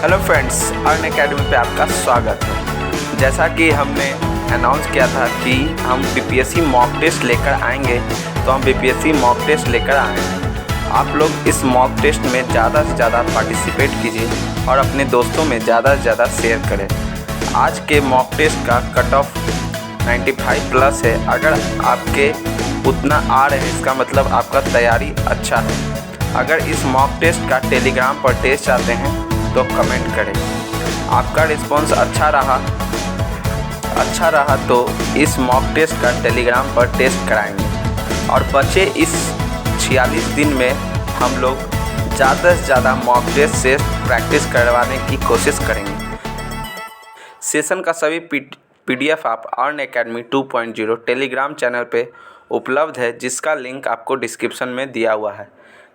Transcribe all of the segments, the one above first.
Hello friends, earn academy पे आपका स्वागत है। जैसा कि हमने अनाउंस किया था कि हम बीपीएससी मॉक टेस्ट लेकर आएंगे, तो हम बीपीएससी मॉक टेस्ट लेकर आए हैं। आप लोग इस मॉक टेस्ट में ज़्यादा से ज़्यादा पार्टिसिपेट कीजिए और अपने दोस्तों में ज़्यादा से ज़्यादा शेयर करें। आज के मॉक टेस्ट का कट ऑफ 95 प्लस है। अगर आपके उतना आ रहे हैं, इसका मतलब आपका तैयारी अच्छा है। अगर इस मॉक टेस्ट का टेलीग्राम पर टेस्ट चाहते हैं तो कमेंट करें। आपका रिस्पांस अच्छा रहा तो इस मॉक टेस्ट का टेलीग्राम पर टेस्ट कराएंगे। और बचे इस 46 दिन में हम लोग ज़्यादा से ज़्यादा मॉक टेस्ट से प्रैक्टिस करवाने की कोशिश करेंगे। सेशन का सभी पीडीएफ आप अर्न अकेडमी 2.0 टेलीग्राम चैनल पे उपलब्ध है, जिसका लिंक आपको डिस्क्रिप्शन में दिया हुआ है।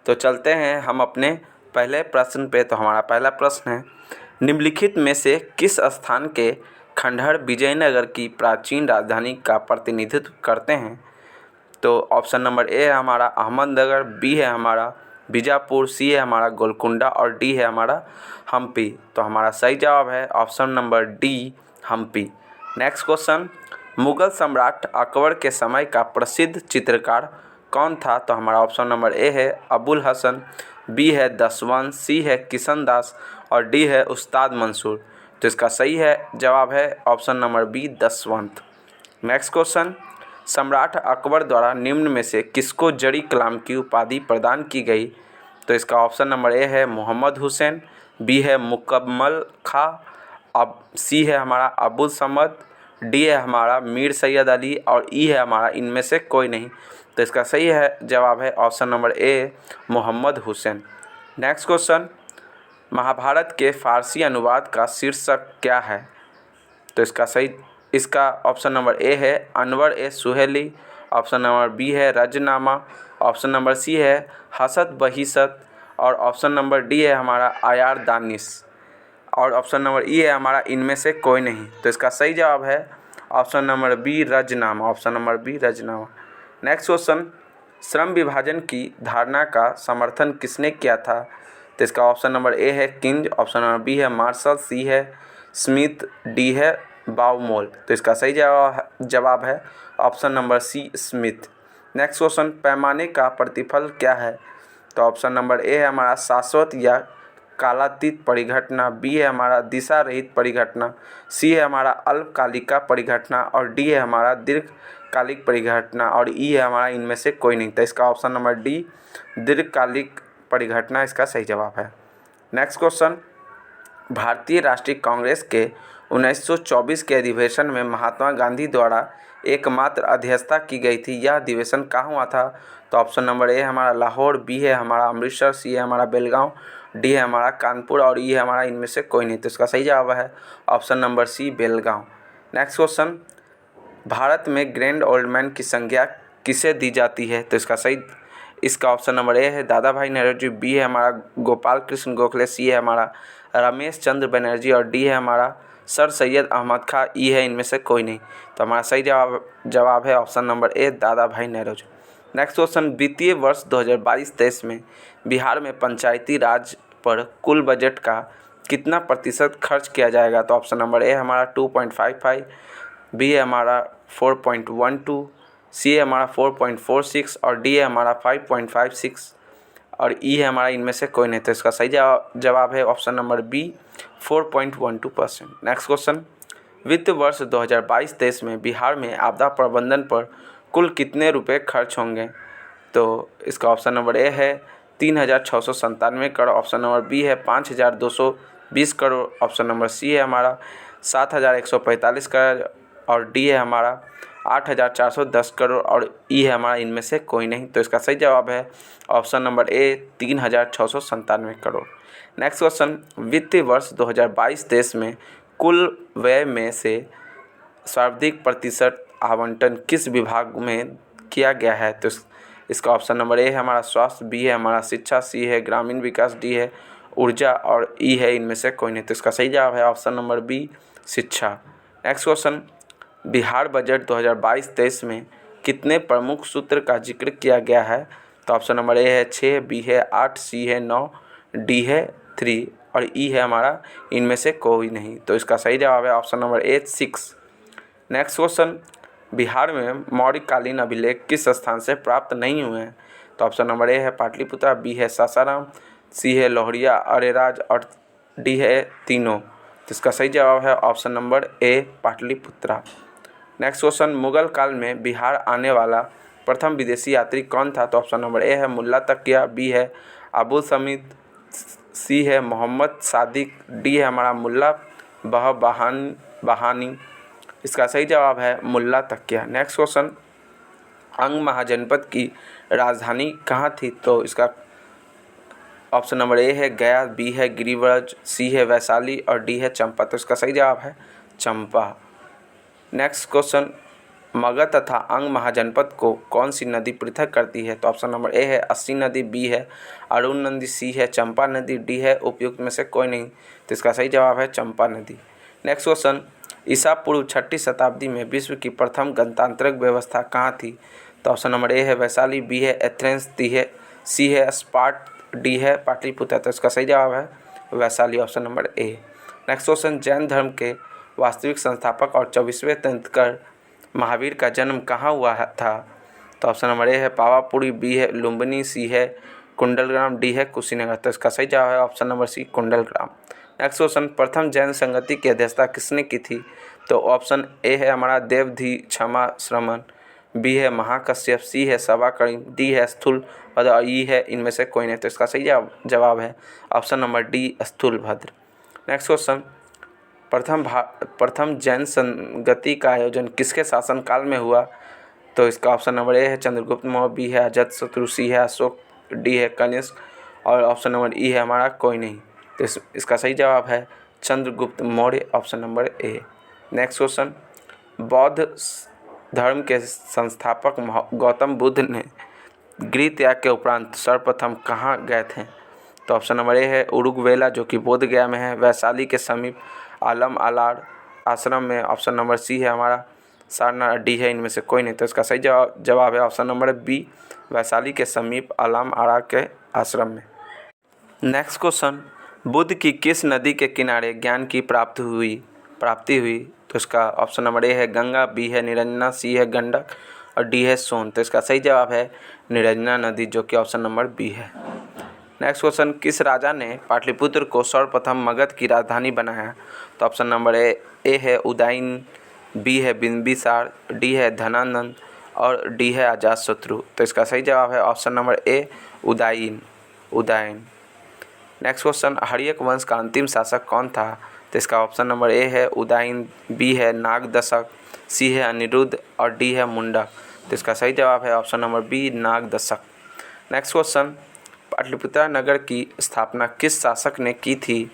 तो चलते हैं हम अपने पहले प्रश्न पे। तो हमारा पहला प्रश्न है, निम्नलिखित में से किस स्थान के खंडहर विजयनगर की प्राचीन राजधानी का प्रतिनिधित्व करते हैं? तो ऑप्शन नंबर ए है हमारा अहमदनगर, बी है हमारा बीजापुर, सी है हमारा गोलकुंडा और डी है हमारा हम्पी। तो हमारा सही जवाब है option number D, Hampi. Next question, Mughal सम्राट अकबर के समय का प्रसिद्ध चित्रकार कौन था? तो हमारा ऑप्शन नंबर ए है अबुल हसन, बी है दसवंत, सी है किशन दास और डी है उस्ताद मंसूर। तो इसका सही है जवाब है option number B, दसवंत। Next question, सम्राट अकबर द्वारा निम्न में से किसको जरी कलाम की उपाधि प्रदान की गई? तो इसका ऑप्शन नंबर ए है मोहम्मद हुसैन, बी है मुकम्मल खां, अब सी है हमारा अबुल समद, डी है हमारा मीर सैयद अली और ई है हमारा इनमें से कोई नहीं। तो इसका सही है जवाब है option number A, Mohammad Hussain. Next question, Mahabharata के फारसी अनुवाद का शीर्षक क्या है? तो इसका ऑप्शन नंबर ए है अनवर ए सुहेली, ऑप्शन नंबर बी है रजनामा, ऑप्शन नंबर सी है हसत बहिसत और ऑप्शन नंबर डी है हमारा आयार दानिश और ऑप्शन नंबर ई है हमारा इनमें से कोई नहीं। तो इसका सही जवाब है ऑप्शन नंबर बी, रजनामा। ऑप्शन नंबर बी, रजनामा। नेक्स्ट क्वेश्चन, श्रम विभाजन की धारणा का समर्थन किसने किया था? तो इसका ऑप्शन नंबर ए है किंज, ऑप्शन नंबर बी है मार्शल, सी है स्मिथ, डी है बाउमोल। तो इसका सही जवाब है option number C, Smith. Next question, पैमाने का प्रतिफल क्या है? तो ऑप्शन नंबर ए है हमारा शाश्वत या कालातीत परिघटना, बी है हमारा दिशा रहित परिघटना, सी है हमारा अल्पकालिका परिघटना और डी है हमारा दीर्घकालिक परिघटना और ई है हमारा इनमें से कोई नहीं। तो इसका ऑप्शन नंबर डी, दीर्घकालिक परिघटना इसका सही जवाब है। नेक्स्ट क्वेश्चन, भारतीय राष्ट्रीय कांग्रेस के 1924 के अधिवेशन में महात्मा गांधी द्वारा एकमात्र अध्यक्षता की गई थी। यह अधिवेशन कहाँ हुआ था? तो ऑप्शन नंबर ए हमारा लाहौर, बी है हमारा अमृतसर, सी है हमारा बेलगांव, डी है हमारा कानपुर और ई है हमारा इनमें से कोई नहीं। तो इसका सही जवाब है option number C, Belgaum. Next question, भारत में ग्रैंड ओल्ड मैन की संज्ञा किसे दी जाती है? तो इसका ऑप्शन नंबर ए है दादा भाई नौरोजी, बी है हमारा गोपाल कृष्ण गोखले, सी है हमारा रमेश चंद्र बनर्जी और डी है हमारा सर सैयद अहमद खां, ई है इनमें से कोई नहीं। तो हमारा सही जवाब है ऑप्शन नंबर ए, दादा भाई नौरोजी। नेक्स्ट क्वेश्चन, वित्तीय वर्ष 2022-23 में बिहार में पंचायती राज पर कुल बजट का कितना प्रतिशत खर्च किया जाएगा? तो ऑप्शन नंबर ए हमारा 2.55, बी है हमारा 4.12, सी है हमारा 4.46 और डी है हमारा 5.56 और ई है हमारा इनमें से कोई नहीं। तो इसका सही जवाब है option number B, 4.12%। Next question, वित्त वर्ष 2022-23 में बिहार में आपदा प्रबंधन पर कुल कितने रुपए खर्च होंगे? तो इसका ऑप्शन नंबर ए है 3,697 करोड़, ऑप्शन नंबर बी है 5,220 करोड़, ऑप्शन नंबर सी है हमारा 7,145 करोड़ और डी है हमारा 8,410 करोड़ और ई है हमारा इनमें से कोई नहीं। तो इसका सही जवाब है ऑप्शन नंबर ए, 3,697 करोड़। नेक्स्ट क्वेश्चन, वित्तीय वर्ष 2022-23 में कुल व्यय में से सर्वाधिक प्रतिशत आवंटन किस विभाग में किया गया है? तो इसका ऑप्शन नंबर ए है हमारा स्वास्थ्य, बी है हमारा शिक्षा, सी है ग्रामीण विकास, डी है ऊर्जा और ई है इनमें से कोई नहीं। तो इसका सही जवाब है ऑप्शन नंबर बी, शिक्षा। नेक्स्ट क्वेश्चन, बिहार बजट 2022-23 में कितने प्रमुख सूत्र का जिक्र किया गया है? तो ऑप्शन नंबर ए है 6, बी है 8, सी है 9, डी है 3 और ई है हमारा इनमें से कोई नहीं। तो इसका सही जवाब है ऑप्शन नंबर ए 6। नेक्स्ट क्वेश्चन, बिहार में मौर्यकालीन अभिलेख किस स्थान से प्राप्त नहीं हुए हैं? तो ऑप्शन नंबर ए है पाटलिपुत्र, बी है सासाराम, सी है लोहरिया अरेराज और डी है तीनों। तो इसका सही जवाब है option number A Pataliputra. Next question, Mughal काल में बिहार आने वाला प्रथम विदेशी यात्री कौन था? तो ऑप्शन नंबर ए है मुल्ला तकिया, बी है अबुल समीद, सी है मोहम्मद सादिक, डी है हमारा मुल्ला बहानी। इसका सही जवाब है मुल्ला तकिया। नेक्स्ट क्वेश्चन, अंग महाजनपद की राजधानी कहाँ थी? तो इसका ऑप्शन नंबर ए है गया, बी है गिरिव्रज, सी है वैशाली और डी है चंपा। तो इसका सही जवाब है चंपा। नेक्स्ट क्वेश्चन, मगध तथा अंग महाजनपद को कौन सी नदी पृथक करती है? तो ऑप्शन नंबर ए है अस्सी नदी, बी है अरुण नदी, सी है चंपा नदी, डी है उपयुक्त में से कोई नहीं। तो इसका सही जवाब है चंपा नदी। नेक्स्ट क्वेश्चन, ईसा पूर्व 6ठी शताब्दी में विश्व की प्रथम गणतांत्रिक व्यवस्था कहाँ थी? तो ऑप्शन नंबर ए है वैशाली, बी है एथेंस, सी है स्पार्ट, डी है पाटलिपुत्र। तो इसका सही जवाब है Vaishali, option number A. Next question, Jain धर्म के वास्तविक संस्थापक और 24वें तीर्थंकर महावीर का जन्म कहाँ हुआ था? तो ऑप्शन नंबर ए है पावापुरी, बी है लुम्बिनी, सी है कुंडलग्राम, डी है कुशीनगर। तो इसका सही जवाब है option number C Kundalgram. Next question, प्रथम जैन संगति की अध्यक्षता किसने की थी? तो ऑप्शन ए है हमारा देवधी क्षमा श्रमण, बी है महाकश्यप, सी है सभाकर्णी, डी है स्थूल और ई है इनमें से कोई नहीं। तो इसका सही जवाब है option number D Sthulabhadra. Next question, प्रथम जैन संगति का आयोजन किसके शासनकाल में हुआ? तो इसका ऑप्शन नंबर ए है चंद्रगुप्त मौर्य, बी है अजातशत्रु, सी है अशोक, डी है कनिष्क और ऑप्शन नंबर ई है हमारा कोई नहीं। तो इसका सही जवाब है Chandragupta Maurya, option number A. Next question, बौद्ध धर्म के संस्थापक गौतम बुद्ध ने गृह त्याग के उपरांत सर्वप्रथम कहाँ गए थे? तो ऑप्शन नंबर ए है उरुग्वेला जो कि बोध गया में है, वैशाली के समीप आलम आलार आश्रम में, ऑप्शन नंबर सी है हमारा सारनाथ, डी है इनमें से कोई नहीं। तो इसका सही जवाब है ऑप्शन नंबर बी वैशाली के समीप आलम आला के आश्रम में। नेक्स्ट क्वेश्चन, बुद्ध की किस नदी के किनारे ज्ञान की प्राप्ति हुई? तो इसका ऑप्शन नंबर ए है गंगा, बी है निरंजना, सी है गंडक और डी है सोन। तो इसका सही जवाब है निरंजना नदी जो कि ऑप्शन नंबर बी है। नेक्स्ट क्वेश्चन, किस राजा ने पाटलिपुत्र को सर्वप्रथम मगध की राजधानी बनाया? तो ऑप्शन नंबर ए है उदयन, बी है बिंबिसार, डी है धनानंद और डी है अजातशत्रु। तो इसका सही जवाब है option number A Udayan. Next question, Haryanka वंश का अंतिम शासक कौन था? तो इसका ऑप्शन नंबर ए है उदयन, बी है नागदशक, सी है अनिरुद्ध और डी है मुंडक। तो इसका सही जवाब है option number B Nagdashak. Next question, Pataliputra नगर की स्थापना किस शासक ने की थी?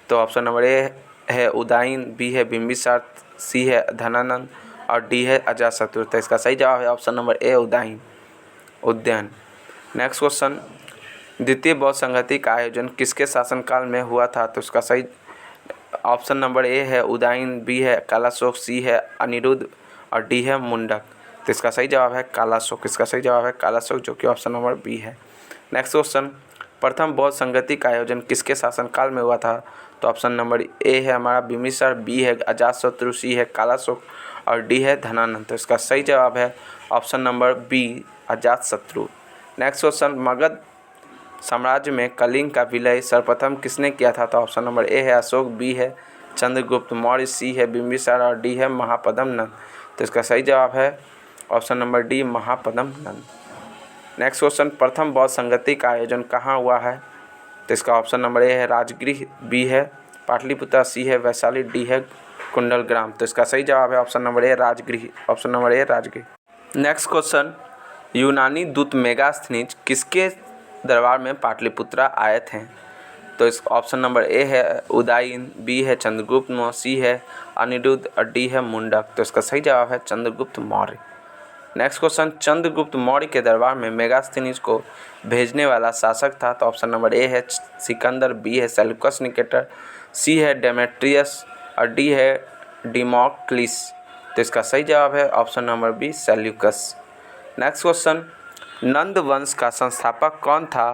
तो ऑप्शन नंबर ए है उदयन, बी है बिंबिसार, सी है धनानंद और डी है अजातशत्रु। तो इसका सही जवाब है option number A Udayan. Next question, द्वितीय बौद्ध संगति का आयोजन किसके शासनकाल में हुआ था? तो इसका सही ऑप्शन नंबर ए है उदयन, बी है कालाशोक, सी है अनिरुद्ध और डी है मुंडक। तो इसका सही जवाब है कालाशोक। इसका सही जवाब है कालाशोक जो कि ऑप्शन नंबर बी है। नेक्स्ट क्वेश्चन, प्रथम बौद्ध संगति का आयोजन किसके शासनकाल में हुआ था? तो ऑप्शन नंबर ए है हमारा बिंबिसार, बी है अजातशत्रु, सी है कालाशोक और डी है धनानंद। तो इसका सही जवाब है option number B Ajatashatru. Next question, Magadha साम्राज्य में कलिंग का विलय सर्वप्रथम किसने किया था? तो ऑप्शन नंबर ए है अशोक, बी है चंद्रगुप्त मौर्य, सी है बिंबिसार और डी है महापद्म नंद। तो इसका सही जवाब है ऑप्शन नंबर डी महापद्म नंद। नेक्स्ट क्वेश्चन, प्रथम बौद्ध संगति का आयोजन कहाँ हुआ है? तो इसका ऑप्शन नंबर ए है राजगृह, बी है पाटलिपुत्र, सी है वैशाली, डी है कुंडलग्राम। तो इसका सही जवाब है option number A Rajgriha, option number A Rajgriha. Next question, यूनानी दूत मेगास्थनीज किसके दरबार में पाटलिपुत्र आए थे? तो इस ऑप्शन नंबर ए है उदयन, बी है चंद्रगुप्त मौर्य, सी है अनिरुद्ध और डी है मुंडक। तो इसका सही जवाब है चंद्रगुप्त मौर्य। नेक्स्ट क्वेश्चन, चंद्रगुप्त मौर्य के दरबार में मेगास्थनीज को भेजने वाला शासक था? तो ऑप्शन नंबर ए है सिकंदर, बी है सेल्यूकस निकेटर, सी है डेमेट्रियस और डी है डिमोक्लिस। तो इसका सही जवाब है option number B Seleucus. Next question, Nanda वंश का संस्थापक कौन था?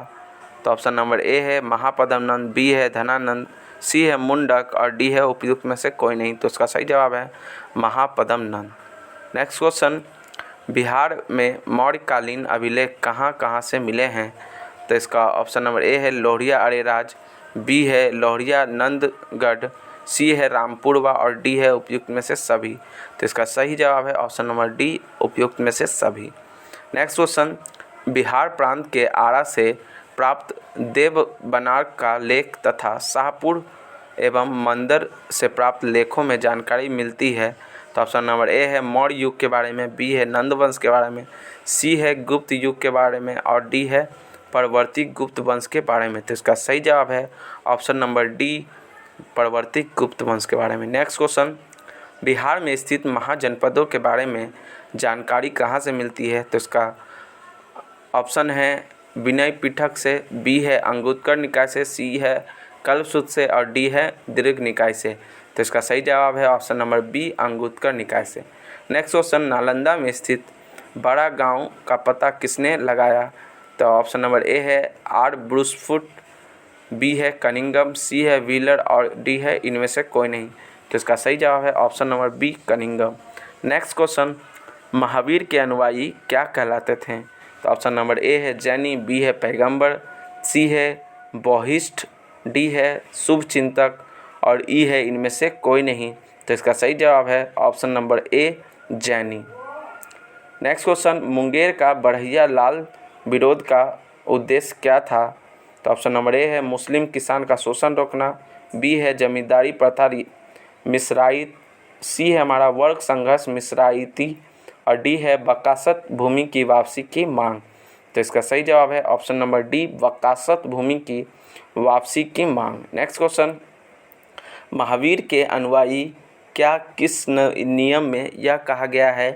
तो ऑप्शन नंबर ए है महापद्म नंद, बी है धनानंद, सी है मुंडक और डी है उपयुक्त में से कोई नहीं। तो इसका सही जवाब है महापद्म नंद। नेक्स्ट क्वेश्चन, बिहार में मौर्यकालीन अभिलेख कहाँ कहाँ से मिले हैं? तो इसका ऑप्शन नंबर ए है लोहरिया अरेराज, बी है लोहरिया नंदगढ़, सी है रामपुरवा और डी है उपयुक्त में से सभी। तो इसका सही जवाब है ऑप्शन नंबर डी, उपयुक्त में से सभी। नेक्स्ट क्वेश्चन, बिहार प्रांत के आरा से प्राप्त देवबनार का लेख तथा शाहपुर एवं मंदर से प्राप्त लेखों में जानकारी मिलती है। तो ऑप्शन नंबर ए है मौर्य युग के बारे में, बी है नंद वंश के बारे में, सी है गुप्त युग के बारे में और डी है परवर्ती गुप्त वंश के बारे में। तो इसका सही जवाब है ऑप्शन नंबर डी, परवर्ती गुप्त वंश के बारे में। नेक्स्ट क्वेश्चन, बिहार में स्थित महाजनपदों के बारे में जानकारी कहाँ से मिलती है? तो इसका ऑप्शन है विनय पिटक से, बी है अंगुत्तर निकाय से, सी है कल्पसूत्र से और डी है दीर्घ निकाय से। तो इसका सही जवाब है ऑप्शन नंबर बी, अंगुत्तर निकाय से। नेक्स्ट क्वेश्चन, नालंदा में स्थित बड़ा गांव का पता किसने लगाया? तो ऑप्शन नंबर ए है आर ब्रूसफुट, बी है कनिंगम, सी है व्हीलर और डी है इनमें से कोई नहीं। तो इसका सही जवाब है option number B, Cunningham. Next question, Mahavira के अनुयायी क्या कहलाते थे? तो ऑप्शन नंबर ए है जैनी, बी है पैगंबर, सी है बौहिष्ठ, डी है शुभ चिंतक और ई है इनमें से कोई नहीं। तो इसका सही जवाब है option number A, Jaini. Next question, Munger का बढ़ैया लाल विरोध का उद्देश्य क्या था? तो ऑप्शन नंबर ए है मुस्लिम किसान का शोषण रोकना, बी है जमींदारी प्रथा मिश्राइत, सी है हमारा वर्ग संघर्ष मिश्राइती और डी है वकासत भूमि की वापसी की मांग। तो इसका सही जवाब है ऑप्शन नंबर डी, वकासत भूमि की वापसी की मांग। नेक्स्ट क्वेश्चन, महावीर के अनुयायी क्या किस नियम में यह कहा गया है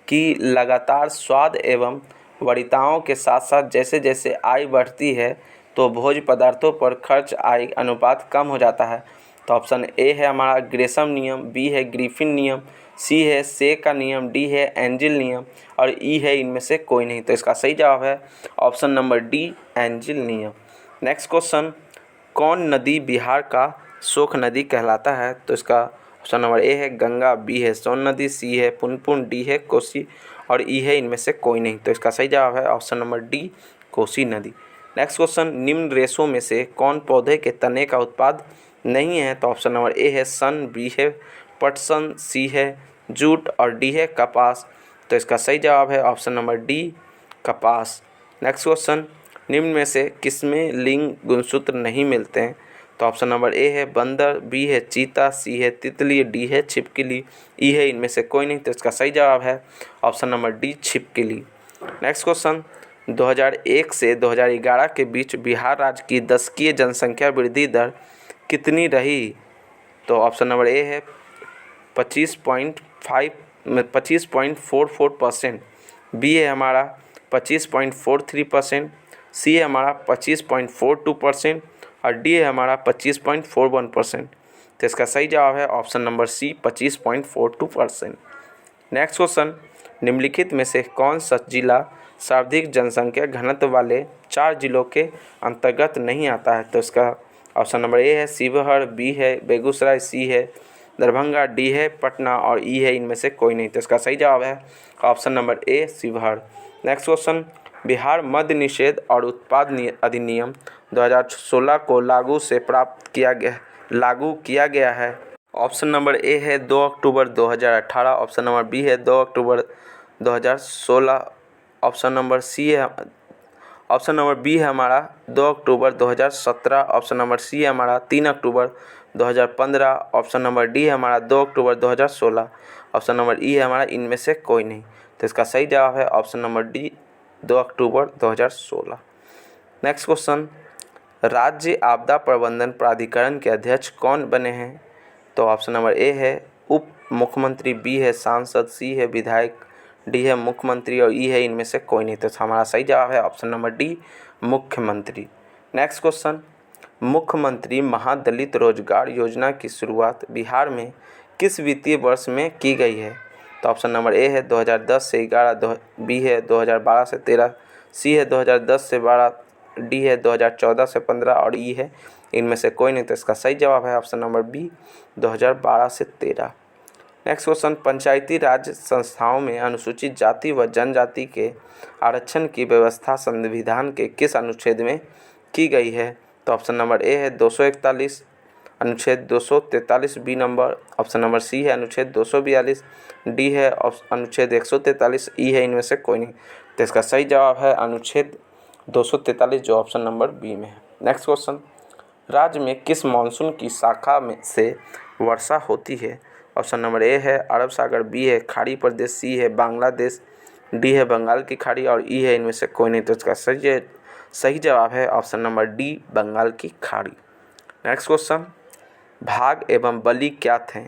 कि लगातार स्वाद एवं वरीयताओं के साथ साथ जैसे जैसे आय बढ़ती है तो भोज्य पदार्थों पर खर्च आय अनुपात कम हो जाता है? तो ऑप्शन ए है हमारा ग्रेसम नियम, बी है ग्रिफिन नियम, सी है से का नियम, डी है एंजिल नियम और ई है इनमें से कोई नहीं। तो इसका सही जवाब है ऑप्शन नंबर डी, एंजिल नियम। नेक्स्ट क्वेश्चन, कौन नदी बिहार का शोक नदी कहलाता है? तो इसका ऑप्शन नंबर ए है गंगा, बी है सोन नदी, सी है पुनपुन, डी है कोसी और ई है इनमें से कोई नहीं। तो इसका सही जवाब है ऑप्शन नंबर डी, कोसी नदी। नेक्स्ट क्वेश्चन, निम्न रेशों में से कौन पौधे के तने का उत्पाद नहीं है? तो ऑप्शन नंबर ए है सन, बी है पटसन, सी है जूट और डी है कपास। तो इसका सही जवाब है ऑप्शन नंबर डी, कपास। नेक्स्ट क्वेश्चन, निम्न में से किसमें लिंग गुणसूत्र नहीं मिलते हैं? तो ऑप्शन नंबर ए है बंदर, बी है चीता, सी है तितली, डी है छिपकली, ई है इनमें से कोई नहीं। तो इसका सही जवाब है ऑप्शन नंबर डी, छिपकली। नेक्स्ट क्वेश्चन, 2001 से 2011 के बीच बिहार राज्य की दशकीय जनसंख्या वृद्धि दर कितनी रही? तो ऑप्शन नंबर ए है 25.44%, बी है हमारा 25.43%, सी है हमारा 25.42% और डी है हमारा 25.41%। तो इसका सही जवाब है option number C, 25.42%। Next question, निम्नलिखित में से कौन सा जिला सर्वाधिक जनसंख्या घनत्व वाले 4 जिलों के अंतर्गत नहीं आता है? तो इसका ऑप्शन नंबर ए है शिवहर, बी है बेगूसराय, सी है दरभंगा, डी है पटना और ई है इनमें से कोई नहीं। तो इसका सही जवाब है ऑप्शन नंबर ए, शिवहर। नेक्स्ट क्वेश्चन, बिहार मद्य निषेध और उत्पाद अधिनियम 2016 को लागू किया गया है? ऑप्शन नंबर ए है 2 अक्टूबर 2018, ऑप्शन नंबर बी है 2 अक्टूबर 2016, ऑप्शन नंबर बी है हमारा 2 अक्टूबर 2017, ऑप्शन नंबर सी है हमारा 3 अक्टूबर 2015, ऑप्शन नंबर डी है हमारा 2 अक्टूबर 2016, ऑप्शन नंबर ई है हमारा इनमें से कोई नहीं। तो इसका सही जवाब है ऑप्शन नंबर डी, 2 अक्टूबर 2016। नेक्स्ट क्वेश्चन, राज्य आपदा प्रबंधन प्राधिकरण के अध्यक्ष कौन बने हैं? तो ऑप्शन नंबर ए है उप मुख्यमंत्री, बी है सांसद, सी है विधायक, डी है मुख्यमंत्री और ई है इनमें से कोई नहीं। तो हमारा सही जवाब है ऑप्शन नंबर डी, मुख्यमंत्री। नेक्स्ट क्वेश्चन, मुख्यमंत्री महादलित रोजगार योजना की शुरुआत बिहार में किस वित्तीय वर्ष में की गई है? तो ऑप्शन नंबर ए है 2010 से 11, बी है 2012 से 13, सी है 2010 से 12, डी है 2014 से 15 और ई है इनमें से कोई नहीं। तो इसका सही जवाब है ऑप्शन नंबर बी 2012 से 13। नेक्स्ट क्वेश्चन, पंचायती राज संस्थाओं में अनुसूचित जाति व जनजाति के आरक्षण की व्यवस्था संविधान के किस अनुच्छेद में की गई है? तो ऑप्शन नंबर ए है 241, अनुच्छेद 243 B number, option number C है अनुच्छेद 242, डी है अनुच्छेद 143, ई है इनमें से कोई नहीं। तो इसका सही जवाब है अनुच्छेद 243 जो ऑप्शन नंबर बी में है। नेक्स्ट क्वेश्चन, राज्य में किस मानसून की शाखा में से वर्षा होती है? ऑप्शन नंबर ए है अरब सागर, बी है खाड़ी प्रदेश, सी है बांग्लादेश, डी है बंगाल की खाड़ी और ई है इनमें से कोई नहीं। तो इसका सही जवाब है ऑप्शन नंबर डी बंगाल की खाड़ी। नेक्स्ट क्वेश्चन, भाग एवं बलि क्या थे?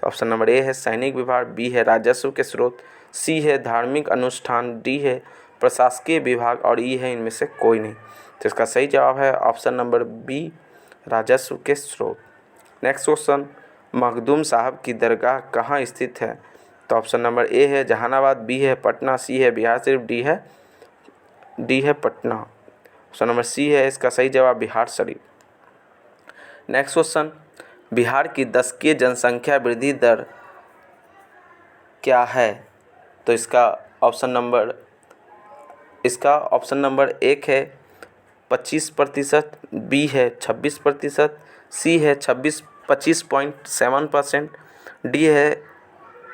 ऑप्शन नंबर ए है सैनिक विभाग, बी है राजस्व के स्रोत, सी है धार्मिक अनुष्ठान, डी है प्रशासकीय विभाग और ई है इनमें से कोई नहीं। तो इसका सही जवाब है ऑप्शन नंबर बी राजस्व के स्रोत। नेक्स्ट क्वेश्चन, मखदूम साहब की दरगाह कहाँ स्थित है? तो ऑप्शन नंबर ए है जहानाबाद, बी है पटना, सी है बिहार शरीफ, डी है पटना। ऑप्शन नंबर सी है इसका सही जवाब बिहार शरीफ। नेक्स्ट क्वेश्चन, बिहार की दशकीय जनसंख्या वृद्धि दर क्या है? तो इसका ऑप्शन नंबर एक है 25%, बी है 26%, सी है 25.7%, डी है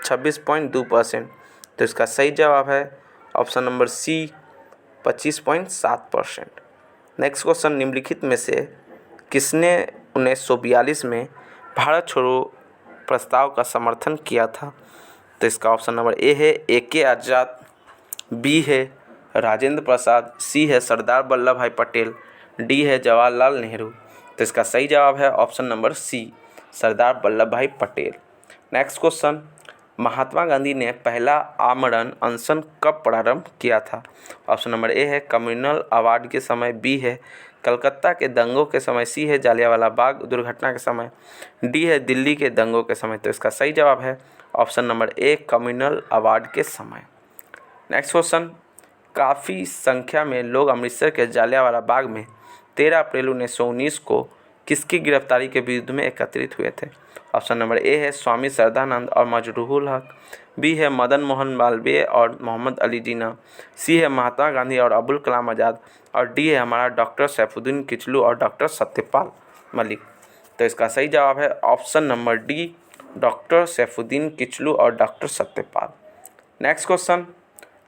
26.2%। तो इसका सही जवाब है option number C 25.7%। Next question, निम्नलिखित में से किसने 1942 में भारत छोड़ो प्रस्ताव का समर्थन किया था? तो इसका ऑप्शन नंबर ए है A.K. आज़ाद, बी है राजेंद्र प्रसाद, सी है सरदार वल्लभ भाई पटेल, डी है जवाहरलाल नेहरू। तो इसका सही जवाब है ऑप्शन नंबर सी सरदार वल्लभ भाई पटेल। नेक्स्ट क्वेश्चन, महात्मा गांधी ने पहला आमरण अनशन कब प्रारंभ किया था? ऑप्शन नंबर ए है कम्युनल अवार्ड के समय, बी है कलकत्ता के दंगों के समय, सी है जालियांवाला बाग दुर्घटना के समय, डी है दिल्ली के दंगों के समय। तो इसका सही जवाब है ऑप्शन नंबर ए कम्युनल अवार्ड के समय। नेक्स्ट क्वेश्चन, काफ़ी संख्या में लोग अमृतसर के जालियांवाला बाग में 13 अप्रैल 1919 को किसकी गिरफ्तारी के विरुद्ध में एकत्रित हुए थे? ऑप्शन नंबर ए है स्वामी श्रद्धानंद और मजरूहुल हक, बी है मदन मोहन मालवीय और मोहम्मद अली जिन्ना, सी है महात्मा गांधी और अबुल कलाम आज़ाद और डी है हमारा डॉक्टर सैफुद्दीन किचलू और डॉक्टर सत्यपाल मलिक। तो इसका सही जवाब है option number D doctor Saifuddin Kitchlew और doctor Satyapal. Next question,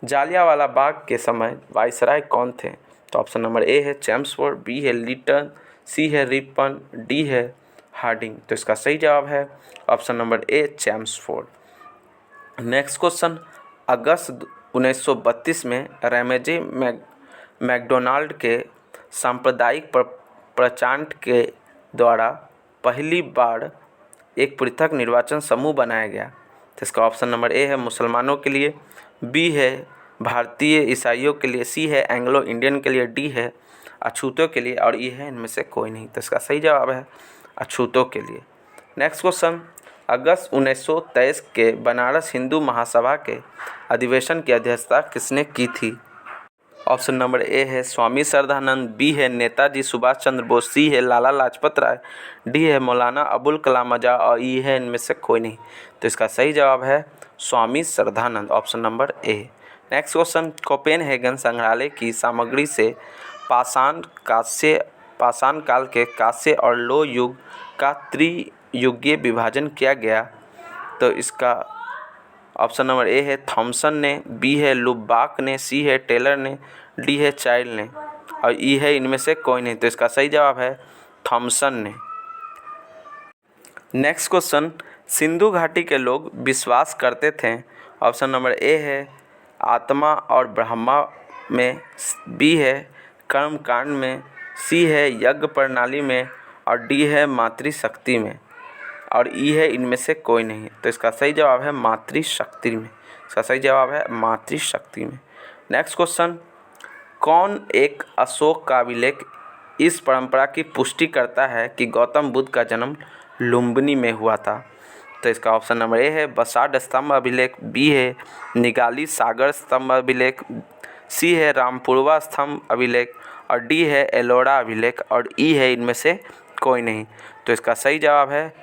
Jallianwala Bagh के समय वायसराय कौन थे? तो ऑप्शन नंबर ए है चैम्सफोर्ड, बी है लीटन, सी है रिपन, डी है हार्डिंग। तो इसका सही जवाब है option number A Chelmsford. Next question, अगस्त 1932 में रैमजे मैकडोनाल्ड के सांप्रदायिक प्रचंड के द्वारा पहली बार एक पृथक निर्वाचन समूह बनाया गया। तो इसका ऑप्शन नंबर ए है मुसलमानों के लिए, बी है भारतीय ईसाइयों के लिए, सी है एंग्लो इंडियन के लिए, डी है अछूतों के लिए और ई है इनमें से कोई नहीं। तो इसका सही जवाब है अछूतों के लिए। नेक्स्ट क्वेश्चन, अगस्त 1923 के बनारस हिंदू महासभा के अधिवेशन की अध्यक्षता किसने की थी? ऑप्शन नंबर ए है स्वामी श्रद्धानंद, बी है नेताजी सुभाष चंद्र बोस, सी है लाला लाजपत राय, डी है मौलाना अबुल कलाम आज़ाद और ई है इनमें से कोई नहीं। तो इसका सही जवाब है Swami Shraddhanand, option number A. Next question, Copenhagen संग्रहालय की सामग्री से पाषाण काल के कांस्य और लोह युग का त्रियुगीय विभाजन किया गया। तो इसका ऑप्शन नंबर ए है थॉमसन ने, बी है लुबाक ने, सी है टेलर ने, डी है चाइल्ड ने और ई है इनमें से कोई नहीं। तो इसका सही जवाब है थॉमसन ने। नेक्स्ट क्वेश्चन, सिंधु घाटी के लोग विश्वास करते थे। ऑप्शन नंबर ए है आत्मा और ब्रह्मा में, बी है कर्मकांड में, सी है यज्ञ प्रणाली में और डी है मातृशक्ति में और ई है इनमें से कोई नहीं। तो इसका सही जवाब है मातृशक्ति में। इसका सही जवाब है मातृशक्ति में। नेक्स्ट क्वेश्चन, कौन एक अशोक का अभिलेख इस परंपरा की पुष्टि करता है कि गौतम बुद्ध का जन्म लुम्बिनी में हुआ था? तो इसका ऑप्शन नंबर ए है बसाड स्तंभ अभिलेख, बी है निगाली सागर स्तंभ अभिलेख, सी है रामपुरवा स्तंभ अभिलेख और डी है एलोरा अभिलेख और ई है इनमें से कोई नहीं। तो इसका सही जवाब है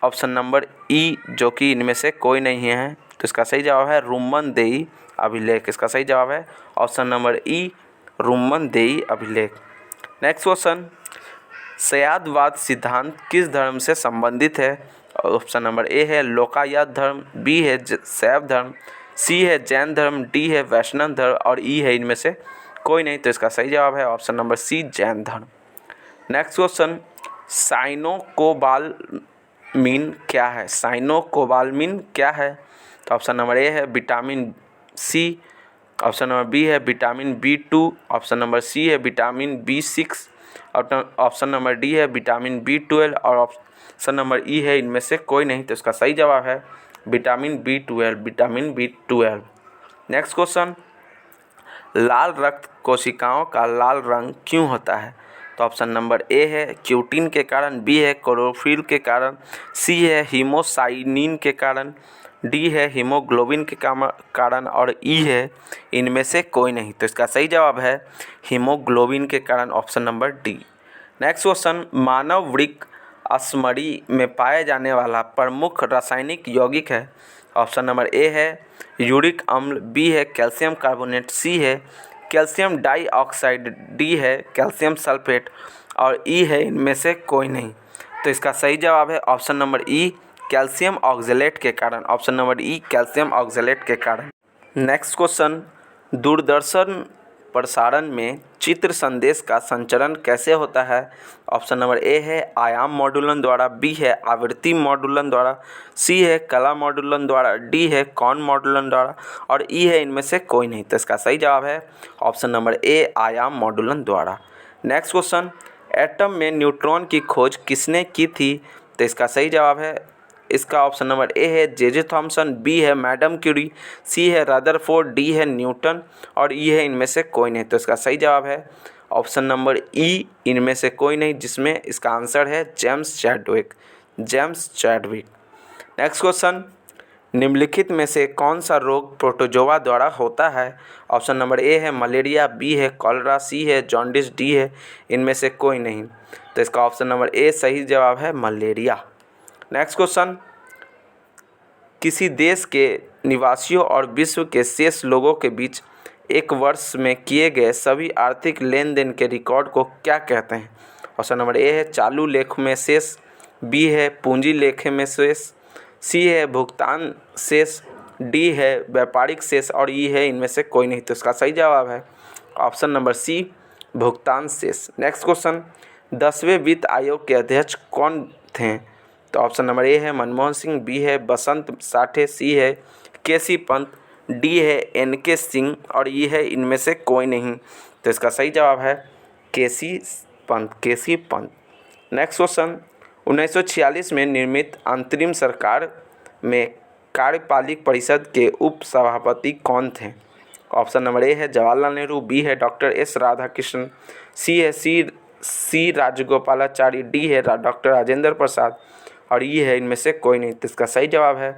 ऑप्शन नंबर ई, जो कि इनमें से कोई नहीं है। तो इसका सही जवाब है रुम्मनदेई अभिलेख। इसका सही जवाब है ऑप्शन नंबर ई, रुम्मनदेई अभिलेख। नेक्स्ट क्वेश्चन, शयादवाद सिद्धांत किस धर्म से संबंधित है? ऑप्शन नंबर ए है लोकायत धर्म, बी है शैव धर्म, सी है जैन धर्म, डी है वैष्णव धर्म और ई है इनमें से कोई नहीं। तो इसका सही जवाब है ऑप्शन नंबर सी, जैन धर्म। नेक्स्ट क्वेश्चन, साइनोकोबालामिन क्या है? साइनोकोबालामिन क्या है? तो ऑप्शन नंबर ए है vitamin C, option number B है vitamin B2, option number C है vitamin B6, option number D है विटामिन B12 और ऑप्शन नंबर ई है इनमें से कोई नहीं। तो इसका सही जवाब है vitamin B12, vitamin B12। Next question, लाल रक्त कोशिकाओं का लाल रंग क्यों होता है? तो ऑप्शन नंबर ए है क्यूटिन के कारण, बी है क्लोरोफिल के कारण, सी है हीमोसाइनिन के कारण, डी है हीमोग्लोबिन के कारण और ई है इनमें से कोई नहीं। तो इसका सही जवाब है हीमोग्लोबिन के कारण, option number D. Next question, मानव वृक्क अस्मरी में पाए जाने वाला प्रमुख रासायनिक यौगिक है? ऑप्शन नंबर ए है यूरिक अम्ल, बी है कैल्शियम कार्बोनेट, सी है कैल्शियम डाइऑक्साइड, डी है कैल्शियम सल्फेट और ई है इनमें से कोई नहीं। तो इसका सही जवाब है ऑप्शन नंबर ई, कैल्शियम ऑक्जेलेट के कारण, ऑप्शन नंबर ई, कैल्शियम ऑक्जेलेट के कारण। नेक्स्ट क्वेश्चन, दूरदर्शन प्रसारण में चित्र संदेश का संचरण कैसे होता है? ऑप्शन नंबर ए है आयाम मॉड्यूलन द्वारा, बी है आवृत्ति मॉड्यूलन द्वारा, सी है कला मॉड्यूलन द्वारा, डी है कौन मॉड्यूलन द्वारा और ई है इनमें से कोई नहीं। तो इसका सही जवाब है ऑप्शन नंबर ए, आयाम मॉड्यूलन द्वारा। नेक्स्ट क्वेश्चन, एटम में न्यूट्रॉन की खोज किसने की थी? तो इसका सही जवाब है इसका ऑप्शन नंबर ए है जे थॉमसन, बी है मैडम क्यूरी, सी है रदरफोर्ड, डी है न्यूटन और ई है इनमें से कोई नहीं। तो इसका सही जवाब है ऑप्शन नंबर ई, इनमें से कोई नहीं, जिसमें इसका आंसर है James Chadwick, James Chadwick. Next question, निम्नलिखित में से कौन सा रोग प्रोटोजोआ द्वारा होता है? ऑप्शन नंबर ए है मलेरिया, बी है कॉलरा, सी है जॉन्डिस, डी है इनमें से कोई नहीं। तो इसका ऑप्शन नंबर ए सही जवाब है मलेरिया। नेक्स्ट क्वेश्चन, किसी देश के निवासियों और विश्व के शेष लोगों के बीच एक वर्ष में किए गए सभी आर्थिक लेन देन के रिकॉर्ड को क्या कहते हैं? ऑप्शन नंबर ए है चालू लेख में शेष, बी है पूंजी लेख में शेष, सी है भुगतान शेष, डी है व्यापारिक शेष और ई है इनमें से कोई नहीं। तो इसका सही जवाब है ऑप्शन नंबर सी, भुगतान शेष। नेक्स्ट क्वेश्चन, 10वें वित्त आयोग के अध्यक्ष कौन थे? तो ऑप्शन नंबर ए है मनमोहन सिंह, बी है बसंत साठे, सी है केसी पंत, डी है एनके सिंह और ई है इनमें से कोई नहीं। तो इसका सही जवाब है केसी पंत, केसी पंत। नेक्स्ट क्वेश्चन, 1946 में निर्मित अंतरिम सरकार में कार्यपालिक परिषद के उप सभापति कौन थे? ऑप्शन नंबर ए है जवाहरलाल नेहरू, बी है डॉक्टर एस राधाकृष्णन, सी है सी राजगोपालाचारी, डी है डॉक्टर राजेंद्र प्रसाद और ये है इनमें से कोई नहीं। तो इसका सही जवाब है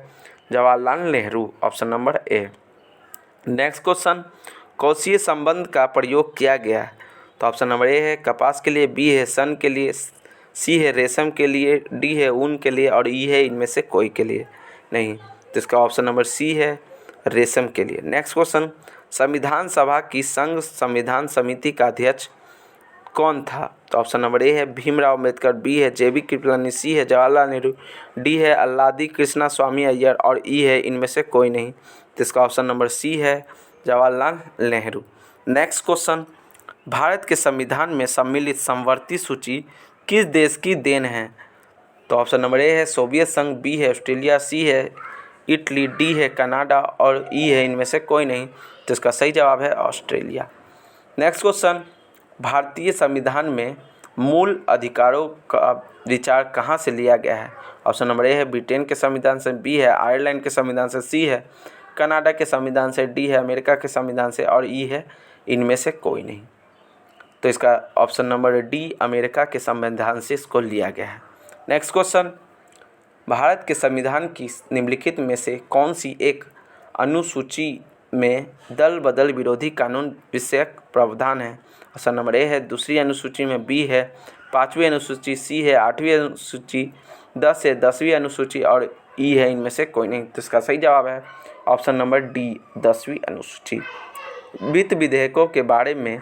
Jawaharlal Nehru, option number A. Next question, कोशीय संबंध का प्रयोग किया गया है? तो ऑप्शन नंबर ए है कपास के लिए, बी है सन के लिए, सी है रेशम के लिए, डी है ऊन के लिए और ई है इनमें से कोई के लिए नहीं। तो इसका ऑप्शन नंबर सी है रेशम के लिए। नेक्स्ट क्वेश्चन, संविधान सभा की संघ संविधान समिति का अध्यक्ष कौन था? तो ऑप्शन नंबर ए है भीमराव अम्बेडकर, बी है जेबी कृपलानी, सी है जवाहरलाल नेहरू, डी है अल्लादी कृष्णा स्वामी अय्यर और ई है इनमें से कोई नहीं। तो इसका ऑप्शन नंबर सी है जवाहरलाल नेहरू। नेक्स्ट क्वेश्चन, भारत के संविधान में सम्मिलित समवर्ती सूची किस देश की देन है? तो ऑप्शन नंबर ए है सोवियत संघ, बी है ऑस्ट्रेलिया, सी है इटली, डी है कनाडा और ई है इनमें से कोई नहीं। तो इसका सही जवाब है ऑस्ट्रेलिया। नेक्स्ट क्वेश्चन, भारतीय संविधान में मूल अधिकारों का विचार कहाँ से लिया गया है? ऑप्शन नंबर ए है ब्रिटेन के संविधान से, बी है आयरलैंड के संविधान से, सी है कनाडा के संविधान से, डी है अमेरिका के संविधान से और ई है इनमें से कोई नहीं। तो इसका ऑप्शन नंबर डी, अमेरिका के संविधान से इसको लिया गया है। नेक्स्ट क्वेश्चन, भारत के संविधान की निम्नलिखित में से कौन सी एक अनुसूची में दल बदल विरोधी कानून विषयक प्रावधान है? ऑप्शन नंबर ए है दूसरी अनुसूची में, बी है पाँचवीं अनुसूची, सी है आठवीं अनुसूची, दस है दसवीं अनुसूची और ई है इनमें से कोई नहीं। तो इसका सही जवाब है ऑप्शन नंबर डी, 10वीं अनुसूची। वित्त विधेयकों के बारे में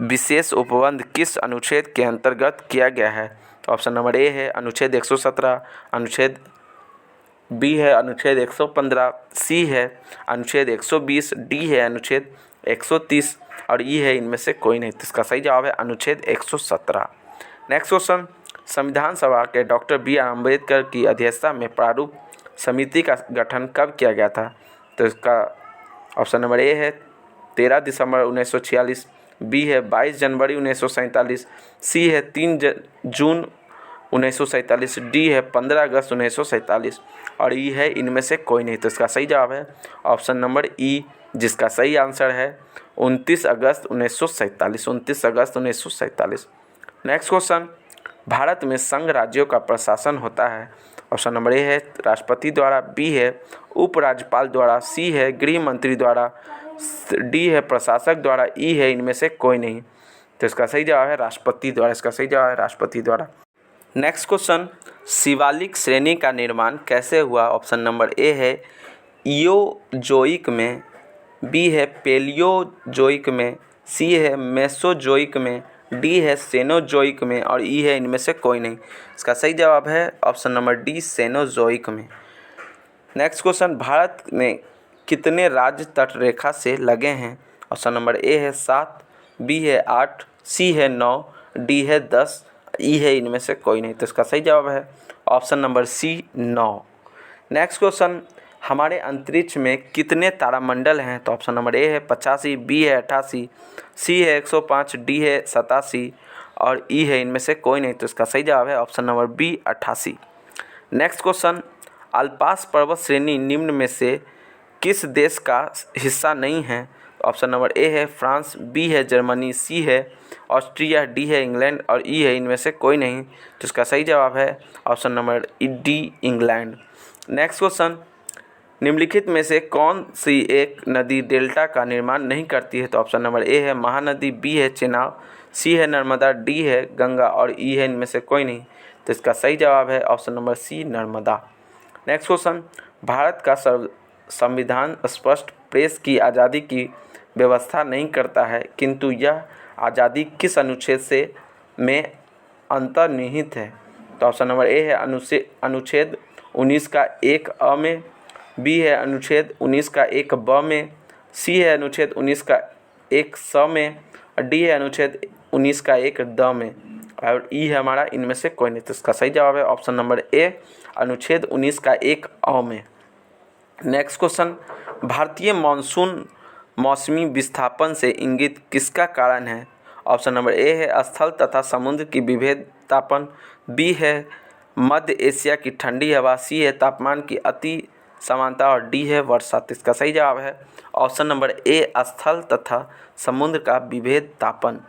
विशेष उपबंध किस अनुच्छेद के अंतर्गत किया गया है? तो ऑप्शन नंबर ए है अनुच्छेद 117, अनुच्छेद बी है अनुच्छेद 115, सी है अनुच्छेद 120, डी है अनुच्छेद 130 और ई है इनमें से कोई नहीं। तो इसका सही जवाब है अनुच्छेद 117। नेक्स्ट क्वेश्चन, संविधान सभा के डॉक्टर बी आर अम्बेडकर की अध्यक्षता में प्रारूप समिति का गठन कब किया गया था? तो इसका ऑप्शन नंबर ए है 13 दिसंबर 1946, बी है 22 जनवरी 1947, सी है 3 जून 1947, डी है 15 अगस्त 1947 और ई है इनमें से कोई नहीं। तो इसका सही जवाब है ऑप्शन नंबर ई, जिसका सही आंसर है 29 अगस्त 1947, 29 अगस्त 1947। नेक्स्ट क्वेश्चन, भारत में संघ राज्यों का प्रशासन होता है? ऑप्शन नंबर ए है राष्ट्रपति द्वारा, बी है उपराज्यपाल द्वारा, सी है गृह मंत्री द्वारा, डी है प्रशासक द्वारा, ई है इनमें से कोई नहीं। तो इसका सही जवाब है राष्ट्रपति द्वारा, इसका सही जवाब है राष्ट्रपति द्वारा। नेक्स्ट क्वेश्चन, शिवालिक श्रेणी का निर्माण कैसे हुआ? ऑप्शन नंबर ए है इयोजोइक में, बी है पेलियोजोइक में, सी है मेसोजोइक में, डी है सेनोजोइक में और ई है इनमें से कोई नहीं। इसका सही जवाब है ऑप्शन नंबर डी, सेनोजोइक में। नेक्स्ट क्वेश्चन, भारत में कितने राज्य तट रेखा से लगे हैं? ऑप्शन नंबर ए है 7, बी है 8, सी है 9, डी है 10, ई है इनमें से कोई नहीं। तो इसका सही जवाब है option number C, 9। Next question, हमारे अंतरिक्ष में कितने तारामंडल हैं? तो ऑप्शन नंबर ए है 85, बी है 88, सी है 105, डी है 87 और ई है इनमें से कोई नहीं। तो इसका सही जवाब है option number B, 88। Next question, Alps पर्वत श्रेणी निम्न में से किस देश का हिस्सा नहीं है? ऑप्शन नंबर ए है फ्रांस, बी है जर्मनी, सी है ऑस्ट्रिया, डी है इंग्लैंड और ई है इनमें से कोई नहीं। तो इसका सही जवाब है option number D, England. Next question, निम्नलिखित में से कौन सी एक नदी डेल्टा का निर्माण नहीं करती है? तो ऑप्शन नंबर ए है महानदी, बी है चेनाब, सी है नर्मदा, डी है गंगा और ई है इनमें से कोई नहीं। तो इसका सही जवाब है option number C, Narmada. Next question, Bharat का संविधान स्पष्ट प्रेस की आज़ादी की व्यवस्था नहीं करता है, किंतु यह आज़ादी किस अनुच्छेद से में अंतर्निहित है? तो ऑप्शन नंबर ए है अनुच्छेद 19 का 1 अ में, बी है अनुच्छेद 19 का 1 ब में, सी है अनुच्छेद 19 का 1 स में और डी है अनुच्छेद 19 का 1 द में और ई है हमारा इनमें से कोई नहीं। तो इसका सही जवाब है ऑप्शन नंबर ए, अनुच्छेद 19 का 1 अ में। नेक्स्ट क्वेश्चन, भारतीय मानसून मौसमी विस्थापन से इंगित किसका कारण है? ऑप्शन नंबर ए है स्थल तथा समुद्र की विभेदतापन, बी है मध्य एशिया की ठंडी हवा, सी है तापमान की अति समानता और डी है वर्षा। तो इसका सही जवाब है ऑप्शन नंबर ए, स्थल तथा समुद्र का विभेदतापन।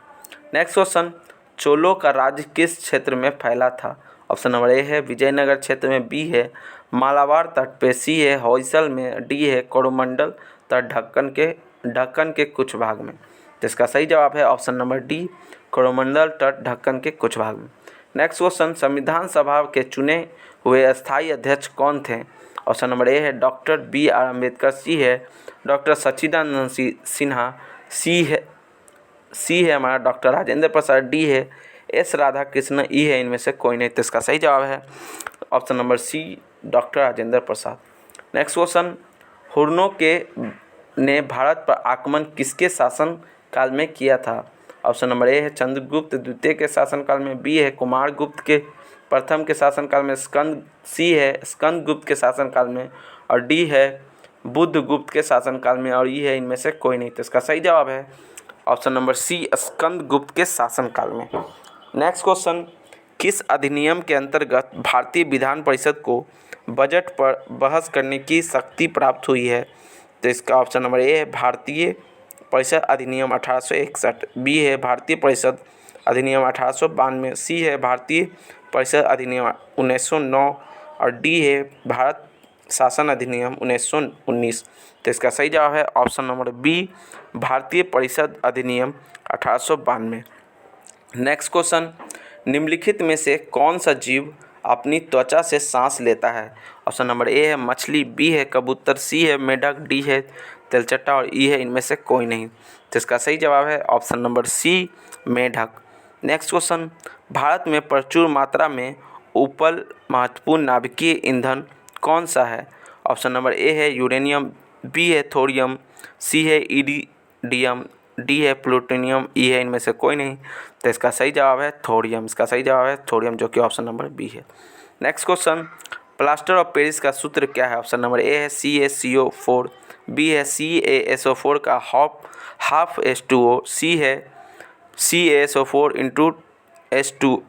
नेक्स्ट क्वेश्चन, चोलों का राज्य किस क्षेत्र में फैला था? ऑप्शन नंबर ए है विजयनगर क्षेत्र में, बी है मालाबार तट पे, सी है होयसल में, डी है कोरोमंडल तट ढक्कन के कुछ भाग में। तो इसका सही जवाब है ऑप्शन नंबर डी, कोरोमंडल तट ढक्कन के कुछ भाग में। नेक्स्ट क्वेश्चन, संविधान सभा के चुने हुए स्थायी अध्यक्ष कौन थे? ऑप्शन नंबर ए है डॉक्टर बी आर अम्बेडकर, सी है डॉक्टर सच्चिदानंद सिन्हा, सी है हमारा डॉक्टर राजेंद्र प्रसाद, डी है एस राधाकृष्ण, ई है इनमें से कोई नहीं। तो इसका सही जवाब है option number C, doctor Rajendra Prasad. Next question, हुर्नों के ने भारत पर आक्रमण किसके शासन काल में किया था? ऑप्शन नंबर ए है चंद्रगुप्त द्वितीय के शासनकाल में, बी है कुमारगुप्त के प्रथम के शासनकाल में, सी है स्कंदगुप्त के शासनकाल में और डी है बुद्धगुप्त के शासनकाल में और ई है इनमें से कोई नहीं। तो इसका सही जवाब है ऑप्शन नंबर सी, स्कंदगुप्त के शासनकाल में। नेक्स्ट क्वेश्चन, किस अधिनियम के अंतर्गत भारतीय विधान परिषद को बजट पर बहस करने की शक्ति प्राप्त हुई है? तो इसका ऑप्शन नंबर ए है भारतीय परिषद अधिनियम 1861, बी है भारतीय परिषद अधिनियम 1892, सी है भारतीय परिषद अधिनियम 1909 और डी है भारत शासन अधिनियम 1919। तो इसका सही जवाब है ऑप्शन नंबर बी, भारतीय परिषद अधिनियम 1892। नेक्स्ट क्वेश्चन, निम्नलिखित में से कौन सा जीव अपनी त्वचा से सांस लेता है? ऑप्शन नंबर ए है मछली, बी है कबूतर, सी है मेढक, डी है तेलचट्टा और ई है इनमें से कोई नहीं। तो इसका सही जवाब है ऑप्शन नंबर सी, मेढक। नेक्स्ट क्वेश्चन, भारत में प्रचुर मात्रा में उपल महत्वपूर्ण नाभिकीय ईंधन कौन सा है? ऑप्शन नंबर ए है यूरेनियम, बी है थोरियम, सी है इरिडियम, डी है प्लूटोनियम, ई है इनमें से कोई नहीं। तो इसका सही जवाब है थोरियम। इसका सही जवाब है थोरियम, जो कि ऑप्शन नंबर बी है। Next question, plaster of Paris का सूत्र क्या है? ऑप्शन नंबर ए है CaCO4, बी है CaSO4 का हाफ H2O, सी है CaSO4 इंटू H2O,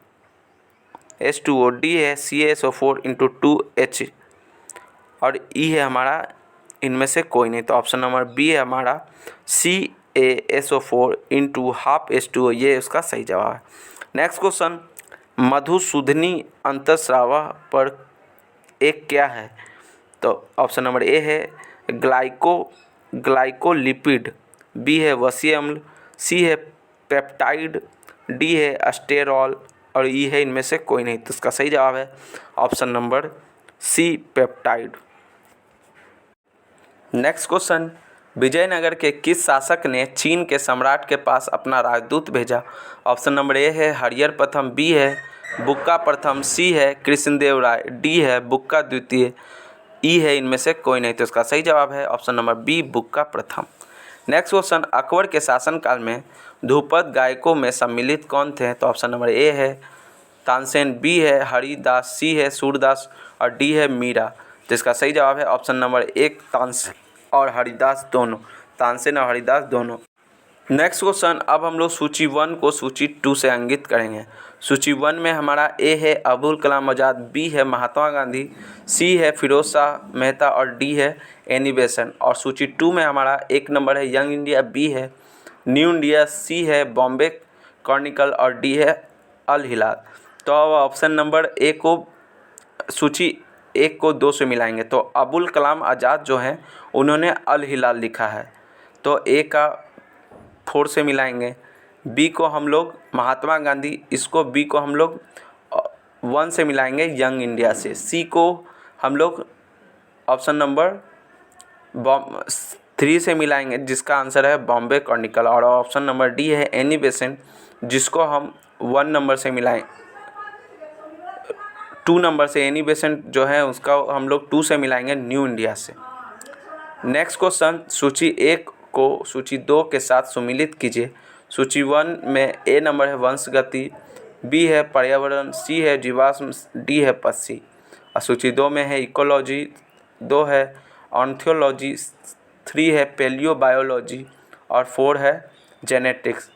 डी है CaSO4 इंटू 2H और ई है हमारा इनमें से कोई नहीं। तो ऑप्शन नंबर बी है हमारा CaSO4 इंटू हाफ H2O, ये उसका सही जवाब है। नेक्स्ट क्वेश्चन, मधुसूदनी अंतःस्राव पर एक क्या है? तो ऑप्शन नंबर ए है ग्लाइकोलिपिड, बी है वसीय अम्ल, सी है पेप्टाइड, डी है अस्टेरॉल और ई है इनमें से कोई नहीं। तो इसका सही जवाब है option number C, peptide. Next question, Vijayanagara के किस शासक ने चीन के सम्राट के पास अपना राजदूत भेजा? ऑप्शन नंबर ए है हरिहर प्रथम, बी है बुक्का प्रथम, सी है कृष्णदेव राय, डी है बुक्का द्वितीय, ई है इनमें से कोई नहीं। तो इसका सही जवाब है ऑप्शन नंबर बी, बुक्का प्रथम। नेक्स्ट क्वेश्चन, अकबर के शासनकाल में ध्रुपद गायकों में सम्मिलित कौन थे? तो ऑप्शन नंबर ए है तानसेन, बी है हरिदास, सी है सूरदास और डी है मीरा। तो इसका सही जवाब है ऑप्शन नंबर एक, तानसेन और हरिदास दोनों, तानसेन और हरिदास दोनों। नेक्स्ट क्वेश्चन, अब हम लोग सूची 1 को सूची 2 से अंकित करेंगे। सूची 1 में हमारा ए है अबुल कलाम आज़ाद, बी है महात्मा गांधी, सी है फिरोज शाह मेहता और डी है एनी बेसेंट। और सूची 2 में हमारा 1 नंबर है यंग इंडिया, बी है न्यू इंडिया, सी है बॉम्बे क्रॉनिकल और डी है अल हिलाल। तो अब ऑप्शन नंबर ए को सूची 1 को 2 से मिलाएंगे तो अबुल कलाम आज़ाद जो हैं उन्होंने अल हिलाल लिखा है, तो ए का 4 से मिलाएंगे। बी को हम लोग महात्मा गांधी, इसको बी को हम लोग 1 से मिलाएंगे यंग इंडिया से। सी को हम लोग ऑप्शन नंबर 3 से मिलाएंगे जिसका आंसर है बॉम्बे क्रॉनिकल। और ऑप्शन नंबर डी है एनी बेसेंट, जिसको हम 1 नंबर से मिलाएं 2 नंबर से, एनी बेसेंट जो है उसका हम लोग 2 से मिलाएंगे न्यू इंडिया से। नेक्स्ट क्वेश्चन, सूची 1 को सूची 2 के साथ सम्मिलित कीजिए। सूची 1 में ए नंबर है वंशगति, बी है पर्यावरण, सी है जीवाश्म, डी है पक्षी। और सूची 2 में है इकोलॉजी, 2 है ऑर्निथोलॉजी, 3 है पेलियोबायोलॉजी और 4 है जेनेटिक्स।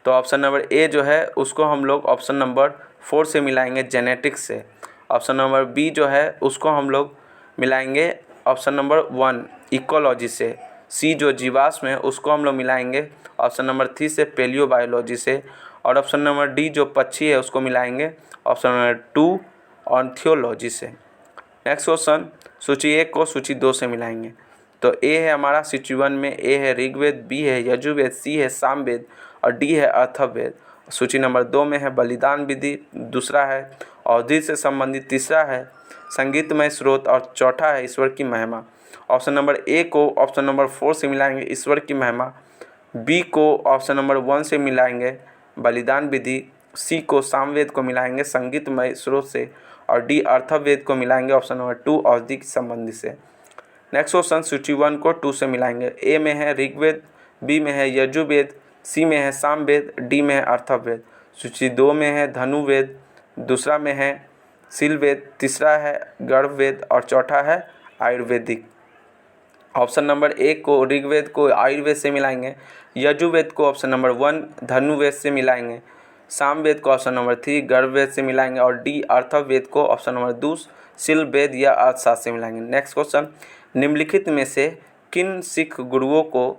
तो ऑप्शन नंबर ए जो है उसको हम लोग ऑप्शन नंबर 4 से मिलाएंगे जेनेटिक्स से। ऑप्शन नंबर बी जो है उसको हम लोग मिलाएंगे ऑप्शन नंबर 1 इकोलॉजी से। सी जो जीवाश्म है उसको हम लोग मिलाएंगे ऑप्शन नंबर 3 से पेलियोबायोलॉजी से। और ऑप्शन नंबर डी जो पक्षी है उसको मिलाएंगे ऑप्शन नंबर 2 ऑर्निथोलॉजी से। नेक्स्ट क्वेश्चन, सूची 1 को सूची 2 से मिलाएंगे तो ए है हमारा सूची 1 में ए है ऋग्वेद, बी है यजुर्वेद, सी है सामवेद और डी है अथर्ववेद। सूची नंबर 2 में है बलिदान विधि, दूसरा है अवधि से संबंधित, तीसरा है संगीतमय स्रोत और चौथा है ईश्वर की महिमा। ऑप्शन नंबर ए को ऑप्शन नंबर 4 से मिलाएंगे ईश्वर की महिमा, बी को ऑप्शन नंबर 1 से मिलाएंगे बलिदान विधि, सी को सामवेद को मिलाएंगे संगीतमय स्रोत से और डी अथर्ववेद को मिलाएंगे ऑप्शन नंबर 2 अवधि के संबंधी से। नेक्स्ट क्वेश्चन, सूची 1 को 2 से मिलाएंगे। ए में है ऋग्वेद, बी में है यजुर्वेद, सी में है सामवेद, डी में है अथर्ववेद। सूची 2 में है धनुर्वेद, दूसरा में है शीलवेद, तीसरा है गर्भवेद और चौथा है आयुर्वेदिक। ऑप्शन नंबर ए को ऋग्वेद को आयुर्वेद से मिलाएंगे, यजुर्वेद को ऑप्शन नंबर 1 धनुर्वेद से मिलाएंगे, सामवेद को ऑप्शन नंबर 3 गर्भवेद से मिलाएंगे और डी अथर्ववेद को ऑप्शन नंबर 2 शीलवेद या अर्थशास्त्र से मिलाएंगे। नेक्स्ट क्वेश्चन, निम्नलिखित में से किन सिख गुरुओं को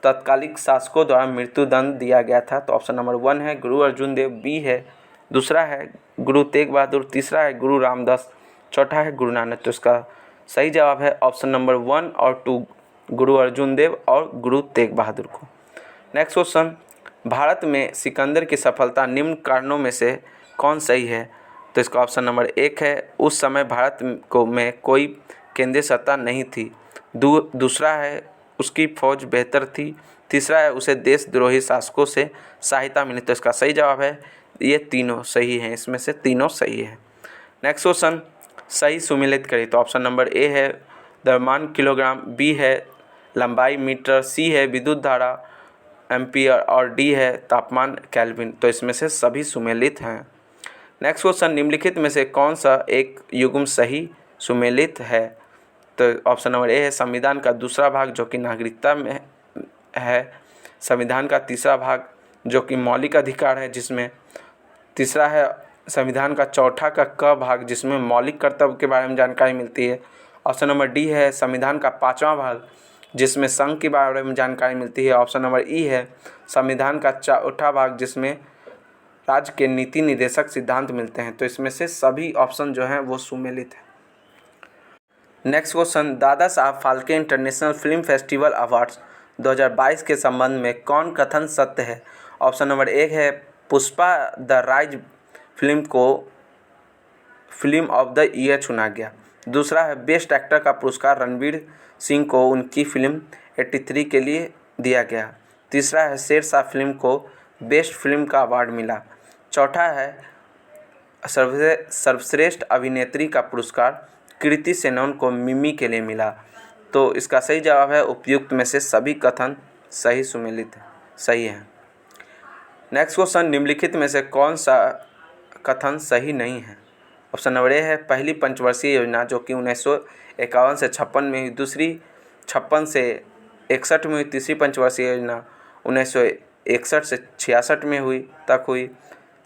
तत्कालिक शासकों द्वारा मृत्युदंड दिया गया था? तो ऑप्शन नंबर 1 है गुरु अर्जुन देव, बी है दूसरा है गुरु तेग बहादुर, तीसरा है गुरु रामदास, चौथा है गुरु नानक। तो इसका सही जवाब है ऑप्शन नंबर 1 और 2, गुरु अर्जुन देव और गुरु तेग बहादुर को। नेक्स्ट क्वेश्चन, भारत में सिकंदर की सफलता निम्न कारणों में से कौन सही है? तो इसका ऑप्शन नंबर 1 है उस समय भारत में कोई केंद्रीय सत्ता नहीं थी। दूसरा है उसकी फौज बेहतर थी। तीसरा है उसे देशद्रोही शासकों से सहायता मिली। तो इसका सही जवाब है ये तीनों सही हैं, इसमें से तीनों सही है। नेक्स्ट क्वेश्चन, सही सुमेलित करें। तो ऑप्शन नंबर ए है द्रव्यमान किलोग्राम, बी है लंबाई मीटर, सी है विद्युत धारा एम्पियर और डी है तापमान केल्विन। तो इसमें से सभी सुमेलित हैं। नेक्स्ट क्वेश्चन, निम्नलिखित में से कौन सा एक युग्म सही सुमेलित है? तो ऑप्शन नंबर ए है संविधान का दूसरा भाग जो कि नागरिकता में है, संविधान का तीसरा भाग जो कि मौलिक अधिकार है जिसमें, तीसरा है संविधान का चौथा का क भाग जिसमें मौलिक कर्तव्य के बारे में जानकारी मिलती है। ऑप्शन नंबर डी है संविधान का पाँचवा भाग जिसमें संघ के बारे में जानकारी मिलती है। ऑप्शन नंबर ई है संविधान का चौथा भाग जिसमें राज्य के नीति निर्देशक सिद्धांत मिलते हैं। तो इसमें से सभी ऑप्शन जो हैं वो सुमेलित है। Next question, Dada Saheb Phalke international film festival awards 2022 के संबंध में कौन कथन सत्य है? ऑप्शन नंबर 1 है पुष्पा द राइज फिल्म को फिल्म ऑफ द ईयर चुना गया। दूसरा है बेस्ट एक्टर का पुरस्कार रणवीर सिंह को उनकी फिल्म 83 के लिए दिया गया। तीसरा है शेरशाह फिल्म को बेस्ट फिल्म का अवार्ड मिला। चौथा है सर्वश्रेष्ठ अभिनेत्री का पुरस्कार कृति सेनन को मिमी के लिए मिला। तो इसका सही जवाब है उपयुक्त में से सभी कथन सही सुमेलित है, सही है। नेक्स्ट क्वेश्चन, निम्नलिखित में से कौन सा कथन सही नहीं है? ऑप्शन नंबर ए है पहली पंचवर्षीय योजना जो कि 1951 से 56 में हुई, दूसरी 56 से 61 में हुई, तीसरी पंचवर्षीय योजना 1961 से 66 में हुई,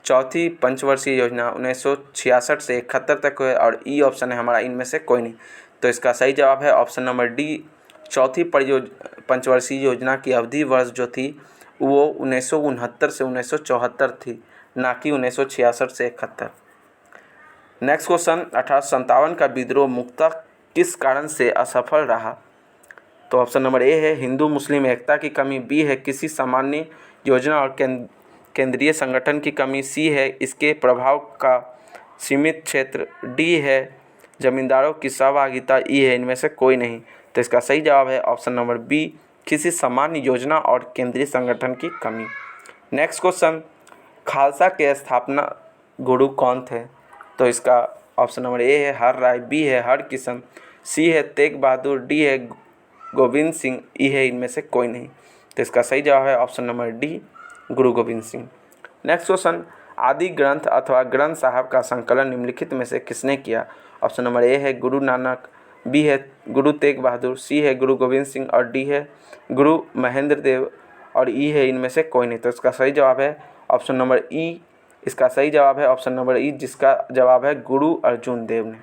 चौथी पंचवर्षीय योजना 1966 से 71 तक हुई और ई ऑप्शन है हमारा इनमें से कोई नहीं। तो इसका सही जवाब है ऑप्शन नंबर डी, चौथी पंचवर्षीय योजना की अवधि वर्ष जो थी वो 1969 से 1974 थी, ना कि 1966 से 71। नेक्स्ट क्वेश्चन, 1857 का विद्रोह मुख्यतः किस कारण से असफल रहा? तो ऑप्शन नंबर ए है हिंदू मुस्लिम एकता की कमी, बी है किसी सामान्य योजना और केंद्रीय संगठन की कमी, सी है इसके प्रभाव का सीमित क्षेत्र, डी है जमींदारों की सहभागिता, ई है इनमें से कोई नहीं। तो इसका सही जवाब है ऑप्शन नंबर बी, किसी सामान्य योजना और केंद्रीय संगठन की कमी। नेक्स्ट क्वेश्चन, खालसा के स्थापना गुरु कौन थे? तो इसका ऑप्शन नंबर ए है हर राय, बी है हर किशन, सी है तेग बहादुर, डी है गोविंद सिंह, ई है इनमें से कोई नहीं। तो इसका सही जवाब है ऑप्शन नंबर डी, गुरु गोविंद सिंह। नेक्स्ट क्वेश्चन, आदि ग्रंथ अथवा ग्रंथ साहब का संकलन निम्नलिखित में से किसने किया? ऑप्शन नंबर ए है गुरु नानक, बी है गुरु तेग बहादुर, सी है गुरु गोविंद सिंह और डी है गुरु महेंद्र देव और ई है इनमें से कोई नहीं। तो इसका सही जवाब है ऑप्शन नंबर ई, इसका सही जवाब है ऑप्शन नंबर ई जिसका जवाब है गुरु अर्जुन देव ने।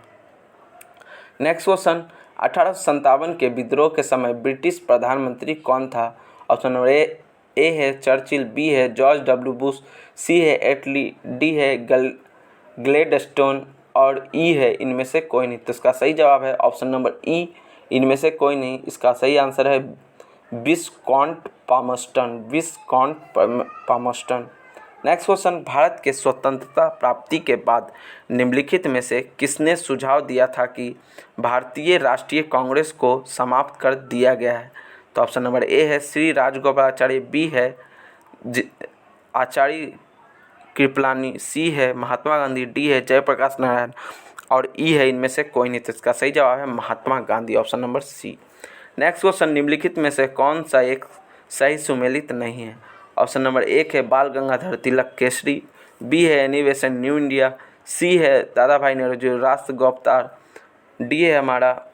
नेक्स्ट क्वेश्चन, 1857 के विद्रोह के समय ब्रिटिश प्रधानमंत्री कौन था? ऑप्शन नंबर ए है चर्चिल, बी है जॉर्ज डब्ल्यू बुश, सी है एटली, डी है ग्लेडस्टोन और ई है इनमें से कोई नहीं। तो इसका सही जवाब है ऑप्शन नंबर ई, इनमें से कोई नहीं। इसका सही आंसर है विस्कॉन्ट पामस्टन। नेक्स्ट क्वेश्चन, भारत के स्वतंत्रता प्राप्ति के बाद निम्नलिखित में से किसने सुझाव दिया था कि भारतीय राष्ट्रीय कांग्रेस को समाप्त कर दिया गया है? तो ऑप्शन नंबर ए है श्री राजगोपालाचारी, बी है आचार्य कृपलानी, सी है महात्मा गांधी, डी है जयप्रकाश नारायण और ई है इनमें से कोई नहीं। तो इसका सही जवाब है Mahatma Gandhi, option number C. Next question, निम्नलिखित में से कौन सा एक सही सुमेलित नहीं है? ऑप्शन नंबर एक है बाल गंगाधर तिलक केसरी, बी है एनी बेसेंट न्यू इंडिया, सी है दादा भाई नेहरू राष्ट्र गौरवतार, डी है हमारा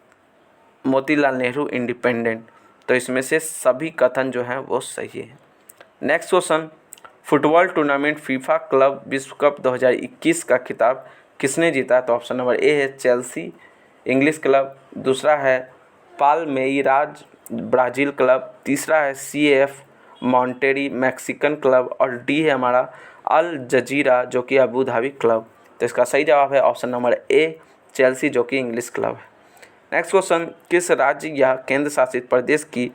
मोतीलाल नेहरू इंडिपेंडेंट। तो इसमें से सभी कथन जो हैं वो सही है। Next question, football tournament FIFA club विश्व कप 2021 का खिताब किसने जीता? तो ऑप्शन नंबर ए है चेल्सी इंग्लिश क्लब, दूसरा है पालमेइरास ब्राज़ील क्लब, तीसरा है CAF मॉन्टेरी मैक्सिकन क्लब और डी है हमारा अल जजीरा जो कि अबू धाबी क्लब। तो इसका सही जवाब है ऑप्शन नंबर ए चेल्सी जो कि इंग्लिश क्लब है। नेक्स्ट क्वेश्चन, किस राज्य या केंद्र शासित प्रदेश की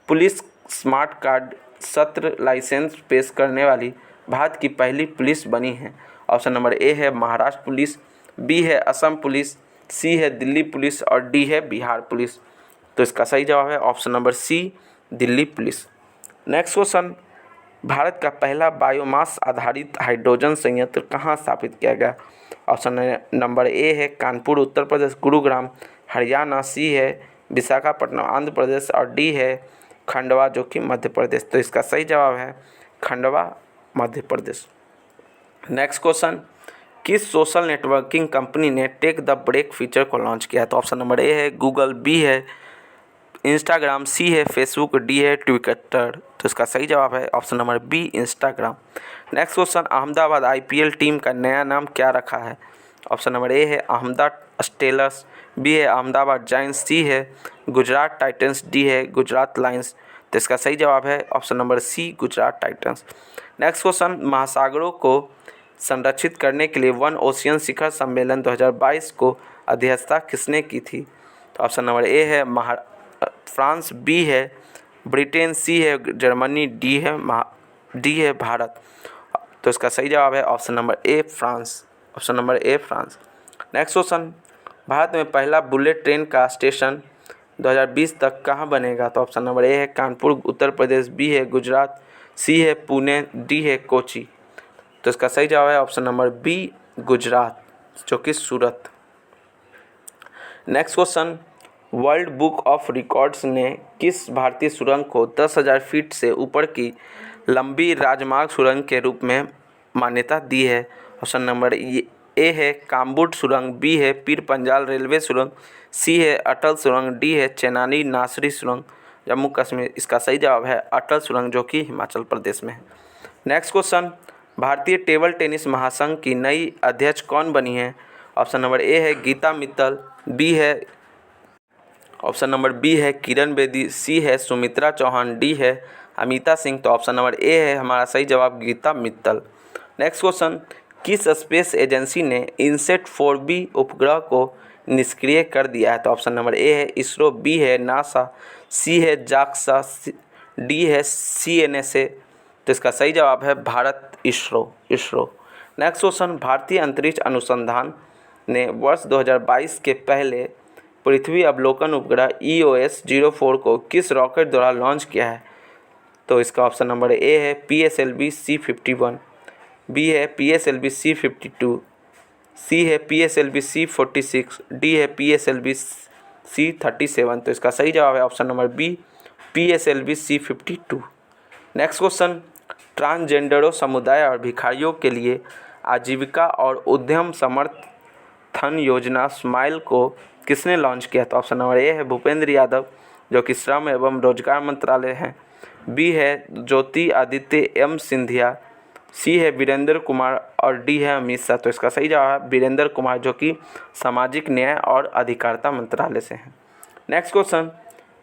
पुलिस स्मार्ट कार्ड सत्र लाइसेंस पेश करने वाली भारत की पहली पुलिस बनी है? ऑप्शन नंबर ए है महाराष्ट्र पुलिस, बी है असम पुलिस, सी है दिल्ली पुलिस और डी है बिहार पुलिस। तो इसका सही जवाब है option number C, Delhi police. Next question, Bharat का पहला बायोमास आधारित हाइड्रोजन संयंत्र कहाँ स्थापित किया गया? ऑप्शन नंबर ए है कानपुर उत्तर प्रदेश, गुरुग्राम हरियाणा, सी है विशाखापट्टनम आंध्र प्रदेश और डी है खंडवा जो कि मध्य प्रदेश। तो इसका सही जवाब है खंडवा मध्य प्रदेश। नेक्स्ट क्वेश्चन, किस सोशल नेटवर्किंग कंपनी ने टेक द ब्रेक फीचर को लॉन्च किया है? तो ऑप्शन नंबर ए है गूगल, बी है इंस्टाग्राम, सी है फेसबुक, डी है ट्विटर। तो इसका सही जवाब है option number B, Instagram. Next question, Ahmedabad IPL team का नया नाम क्या रखा है? ऑप्शन नंबर ए है अहमदाबाद स्टेलर्स, बी है अहमदाबाद जायंट्स, सी है गुजरात टाइटंस, डी है गुजरात लायंस। तो इसका सही जवाब है option number C, Gujarat titans. Next question, महासागरों को संरक्षित करने के लिए वन ओशियन शिखर सम्मेलन 2022 को अध्यक्षता किसने की थी? तो ऑप्शन नंबर ए है फ्रांस, बी है ब्रिटेन, सी है जर्मनी, डी है भारत। तो इसका सही जवाब है ऑप्शन नंबर ए, फ्रांस। ऑप्शन नंबर ए, फ्रांस। नेक्स्ट क्वेश्चन, भारत में पहला बुलेट ट्रेन का स्टेशन 2020 तक कहाँ बनेगा? तो ऑप्शन नंबर ए है कानपुर उत्तर प्रदेश, बी है गुजरात, सी है पुणे, डी है कोची। तो इसका सही जवाब है ऑप्शन नंबर बी, गुजरात जो कि Surat. Next question, world book of records ने किस भारतीय सुरंग को 10,000 फीट से ऊपर की लंबी राजमार्ग सुरंग के रूप में मान्यता दी है? ऑप्शन नंबर ए है काम्बुट सुरंग, बी है पीर पंजाल रेलवे सुरंग, सी है अटल सुरंग, डी है चेनानी नासरी सुरंग जम्मू कश्मीर। इसका सही जवाब है अटल सुरंग जो कि हिमाचल प्रदेश में है। नेक्स्ट क्वेश्चन, भारतीय टेबल टेनिस महासंघ की नई अध्यक्ष कौन बनी है? ऑप्शन नंबर ए है Geeta Mittal, option number B है किरण बेदी, सी है सुमित्रा चौहान, डी है अमिता सिंह। तो ऑप्शन नंबर ए है हमारा सही जवाब, गीता मित्तल। नेक्स्ट क्वेश्चन, किस स्पेस एजेंसी ने इनसेट 4B उपग्रह को निष्क्रिय कर दिया है? तो ऑप्शन नंबर ए है इसरो, बी है नासा, सी है जाक्सा, डी है CNSA। तो इसका सही जवाब है भारत, इसरो। नेक्स्ट क्वेश्चन, भारतीय अंतरिक्ष अनुसंधान ने वर्ष 2022 के पहले पृथ्वी अवलोकन उपग्रह EOS-04 को किस रॉकेट द्वारा लॉन्च किया है? तो इसका ऑप्शन नंबर ए है PSLV C51, बी है PSLV C52, सी है PSLV C46, डी है PSLV C37। तो इसका सही जवाब है option number B, PSLV C52। Next question, ट्रांसजेंडरों समुदाय और भिखारियों के लिए आजीविका और उद्यम समर्थन योजना स्माइल को किसने लॉन्च किया? तो ऑप्शन नंबर ए है भूपेंद्र यादव जो कि श्रम एवं रोजगार मंत्रालय है, बी है ज्योति आदित्य M सिंधिया, सी है वीरेंद्र कुमार और डी है अमित शाह। तो इसका सही जवाब है वीरेंद्र कुमार जो कि सामाजिक न्याय और अधिकारिता मंत्रालय से हैं। नेक्स्ट क्वेश्चन,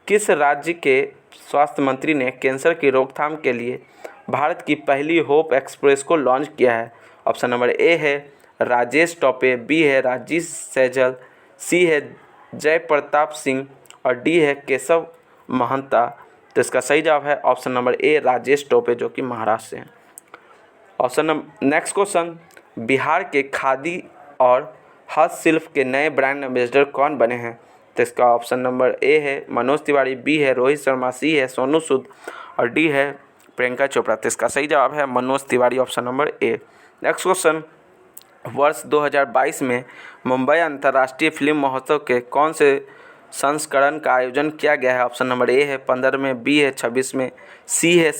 किस राज्य के स्वास्थ्य मंत्री ने कैंसर की रोकथाम के लिए भारत की पहली होप एक्सप्रेस को लॉन्च किया है? ऑप्शन नंबर ए है राजेश टोपे, बी है राजीव सैजल, सी है जयप्रताप सिंह और डी है केशव महंता। तो इसका सही जवाब है ऑप्शन नंबर ए, राजेश टोपे जो कि महाराष्ट्र से हैं। नेक्स्ट क्वेश्चन, बिहार के खादी और हस्तशिल्प के नए ब्रांड एम्बेसडर कौन बने हैं? तो इसका ऑप्शन नंबर ए है मनोज तिवारी, बी है रोहित शर्मा, सी है सोनू सूद और डी है प्रियंका चोपड़ा। तो इसका सही जवाब है Manoj Tiwari, option number A. Next question, वर्ष 2022 में मुंबई अंतर्राष्ट्रीय फिल्म महोत्सव के कौन से संस्करण का आयोजन किया गया है? ऑप्शन नंबर ए है 15वें, बी है 26वें, सी है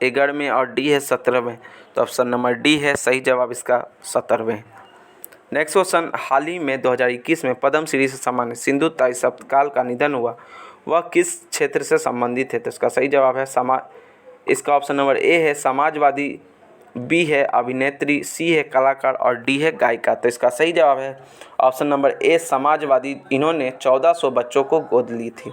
11वें और डी है 17वें। तो ऑप्शन नंबर डी है सही जवाब इसका 17वें। नेक्स्ट क्वेश्चन, हाल ही में 2021 में पद्म श्री से सम्मानित सिंधु ताई सप्तकाल का निधन हुआ, वह किस क्षेत्र से संबंधित है? तो इसका सही जवाब है इसका ऑप्शन नंबर ए है समाजवादी, बी है अभिनेत्री, सी है कलाकार और डी है गायिका। तो इसका सही जवाब है ऑप्शन नंबर ए, समाजवादी। इन्होंने 1400 बच्चों को गोद ली थी।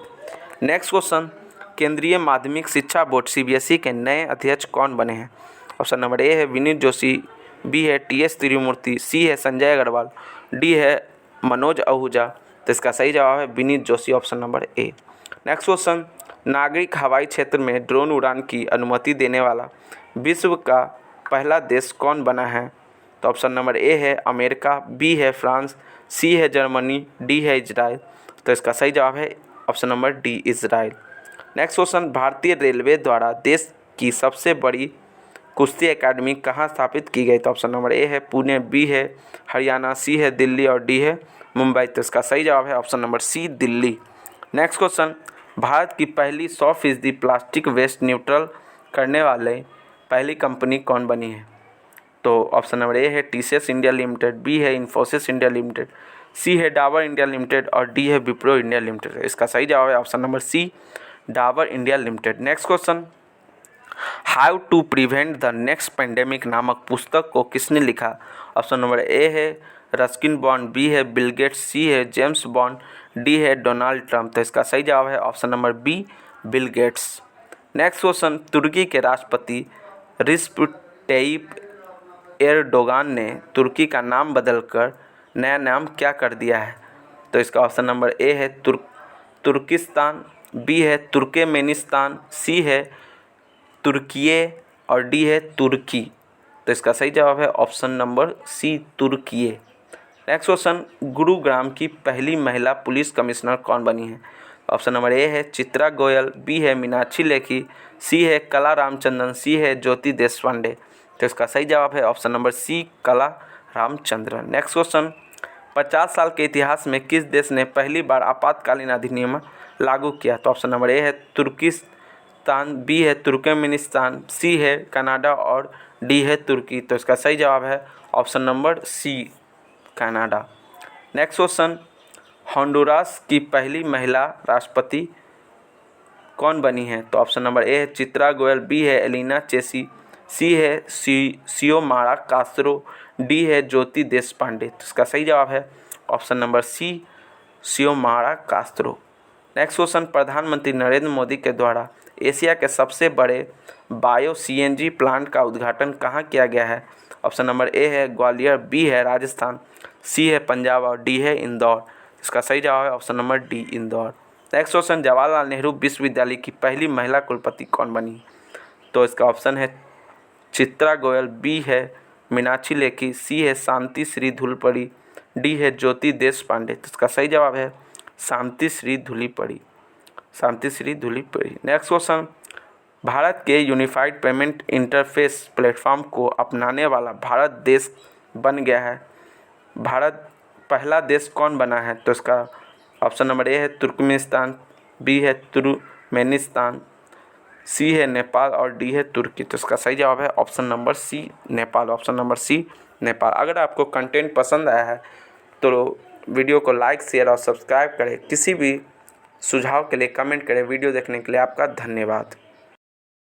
नेक्स्ट क्वेश्चन, केंद्रीय माध्यमिक शिक्षा बोर्ड CBSE के नए अध्यक्ष कौन बने हैं? ऑप्शन नंबर ए है विनीत जोशी, बी है TS तिरुमूर्ति, सी है संजय अग्रवाल, डी है मनोज आहूजा। तो तो इसका सही जवाब है Vineet Joshi, option number A. Next question, नागरिक हवाई क्षेत्र में ड्रोन उड़ान की अनुमति देने वाला विश्व का पहला देश कौन बना है? तो ऑप्शन नंबर ए है अमेरिका, बी है फ्रांस, सी है जर्मनी, डी है इजराइल। तो इसका सही जवाब है option number D, Israel. Next question, भारतीय रेलवे द्वारा देश की सबसे बड़ी कुश्ती एकेडमी कहाँ स्थापित की गई? तो ऑप्शन नंबर ए है पुणे, बी है हरियाणा, सी है दिल्ली और डी है मुंबई। तो इसका सही जवाब है option number C, Delhi. Next question, Bharat की पहली 100% प्लास्टिक वेस्ट न्यूट्रल करने वाले पहली कंपनी कौन बनी है? तो ऑप्शन नंबर ए है टीसीएस इंडिया लिमिटेड, बी है इन्फोसिस इंडिया लिमिटेड, सी है डाबर इंडिया लिमिटेड और डी है विप्रो इंडिया लिमिटेड। इसका सही जवाब है option number C, Dabur India limited. Next question, how to prevent the next pandemic नामक पुस्तक को किसने लिखा? ऑप्शन नंबर ए है रस्किन बॉन्ड, बी है बिल गेट्स, सी है जेम्स बॉन्ड, डी है डोनाल्ड ट्रंप। तो इसका सही जवाब है option number B, Bill Gates. Next question, तुर्की के राष्ट्रपति रिसेप टैयिप एर्दोगान ने तुर्की का नाम बदलकर नया नाम क्या कर दिया है? तो इसका ऑप्शन नंबर ए है तुर्किस्तान, बी है तुर्कमेनिस्तान, सी है तुर्किये और डी है तुर्की। तो इसका सही जवाब है option number C, Turkiye. Next question, Gurugram की पहली महिला पुलिस कमिश्नर कौन बनी है? ऑप्शन नंबर ए है चित्रा गोयल, बी है मीनाक्षी लेखी, सी है कला रामचंद्रन, सी है ज्योति देशपांडे। तो इसका सही जवाब है ऑप्शन नंबर सी, कला रामचंद्रन। नेक्स्ट क्वेश्चन, 50 साल के इतिहास में किस देश ने पहली बार आपातकालीन अधिनियम लागू किया? तो ऑप्शन नंबर ए है तुर्किस्तान, बी है तुर्कमेनिस्तान, सी है कनाडा और डी है तुर्की। तो इसका सही जवाब है option number C, Canada. Next question, Honduras की पहली महिला राष्ट्रपति कौन बनी है? तो ऑप्शन नंबर ए है चित्रा गोयल, बी है एलिना चेसी, सी है सियोमारा कास्त्रो, डी है ज्योति देशपांडे। तो इसका सही जवाब है option number C, Xiomara Castro. Next question, प्रधानमंत्री नरेंद्र मोदी के द्वारा एशिया के सबसे बड़े बायो सीएनजी प्लांट का उद्घाटन कहाँ किया गया है? ऑप्शन नंबर ए है ग्वालियर, बी है राजस्थान, सी है पंजाब और डी है इंदौर। इसका सही जवाब है option number D, Indore. Next question, Jawaharlal Nehru विश्वविद्यालय की पहली महिला कुलपति कौन बनी? तो इसका ऑप्शन है चित्रा गोयल, बी है मीनाक्षी लेखी, सी है शांति श्री धुलपड़ी, डी है ज्योति देशपांडे। तो इसका सही जवाब है शांति श्री धुलीपड़ी, शांति श्री धुलीपड़ी। नेक्स्ट क्वेश्चन, भारत के यूनिफाइड पेमेंट इंटरफेस प्लेटफॉर्म को अपनाने वाला भारत देश बन गया है। भारत पहला देश कौन बना है? तो इसका ऑप्शन नंबर ए है तुर्कमेनिस्तान, बी है तुर्कमेनिस्तान, सी है नेपाल और डी है तुर्की। तो इसका सही जवाब है option number C, Nepal, option number C, Nepal. अगर आपको कंटेंट पसंद आया है तो वीडियो को लाइक, शेयर और सब्सक्राइब करें। किसी भी सुझाव के लिए कमेंट करें। वीडियो देखने के लिए आपका धन्यवाद।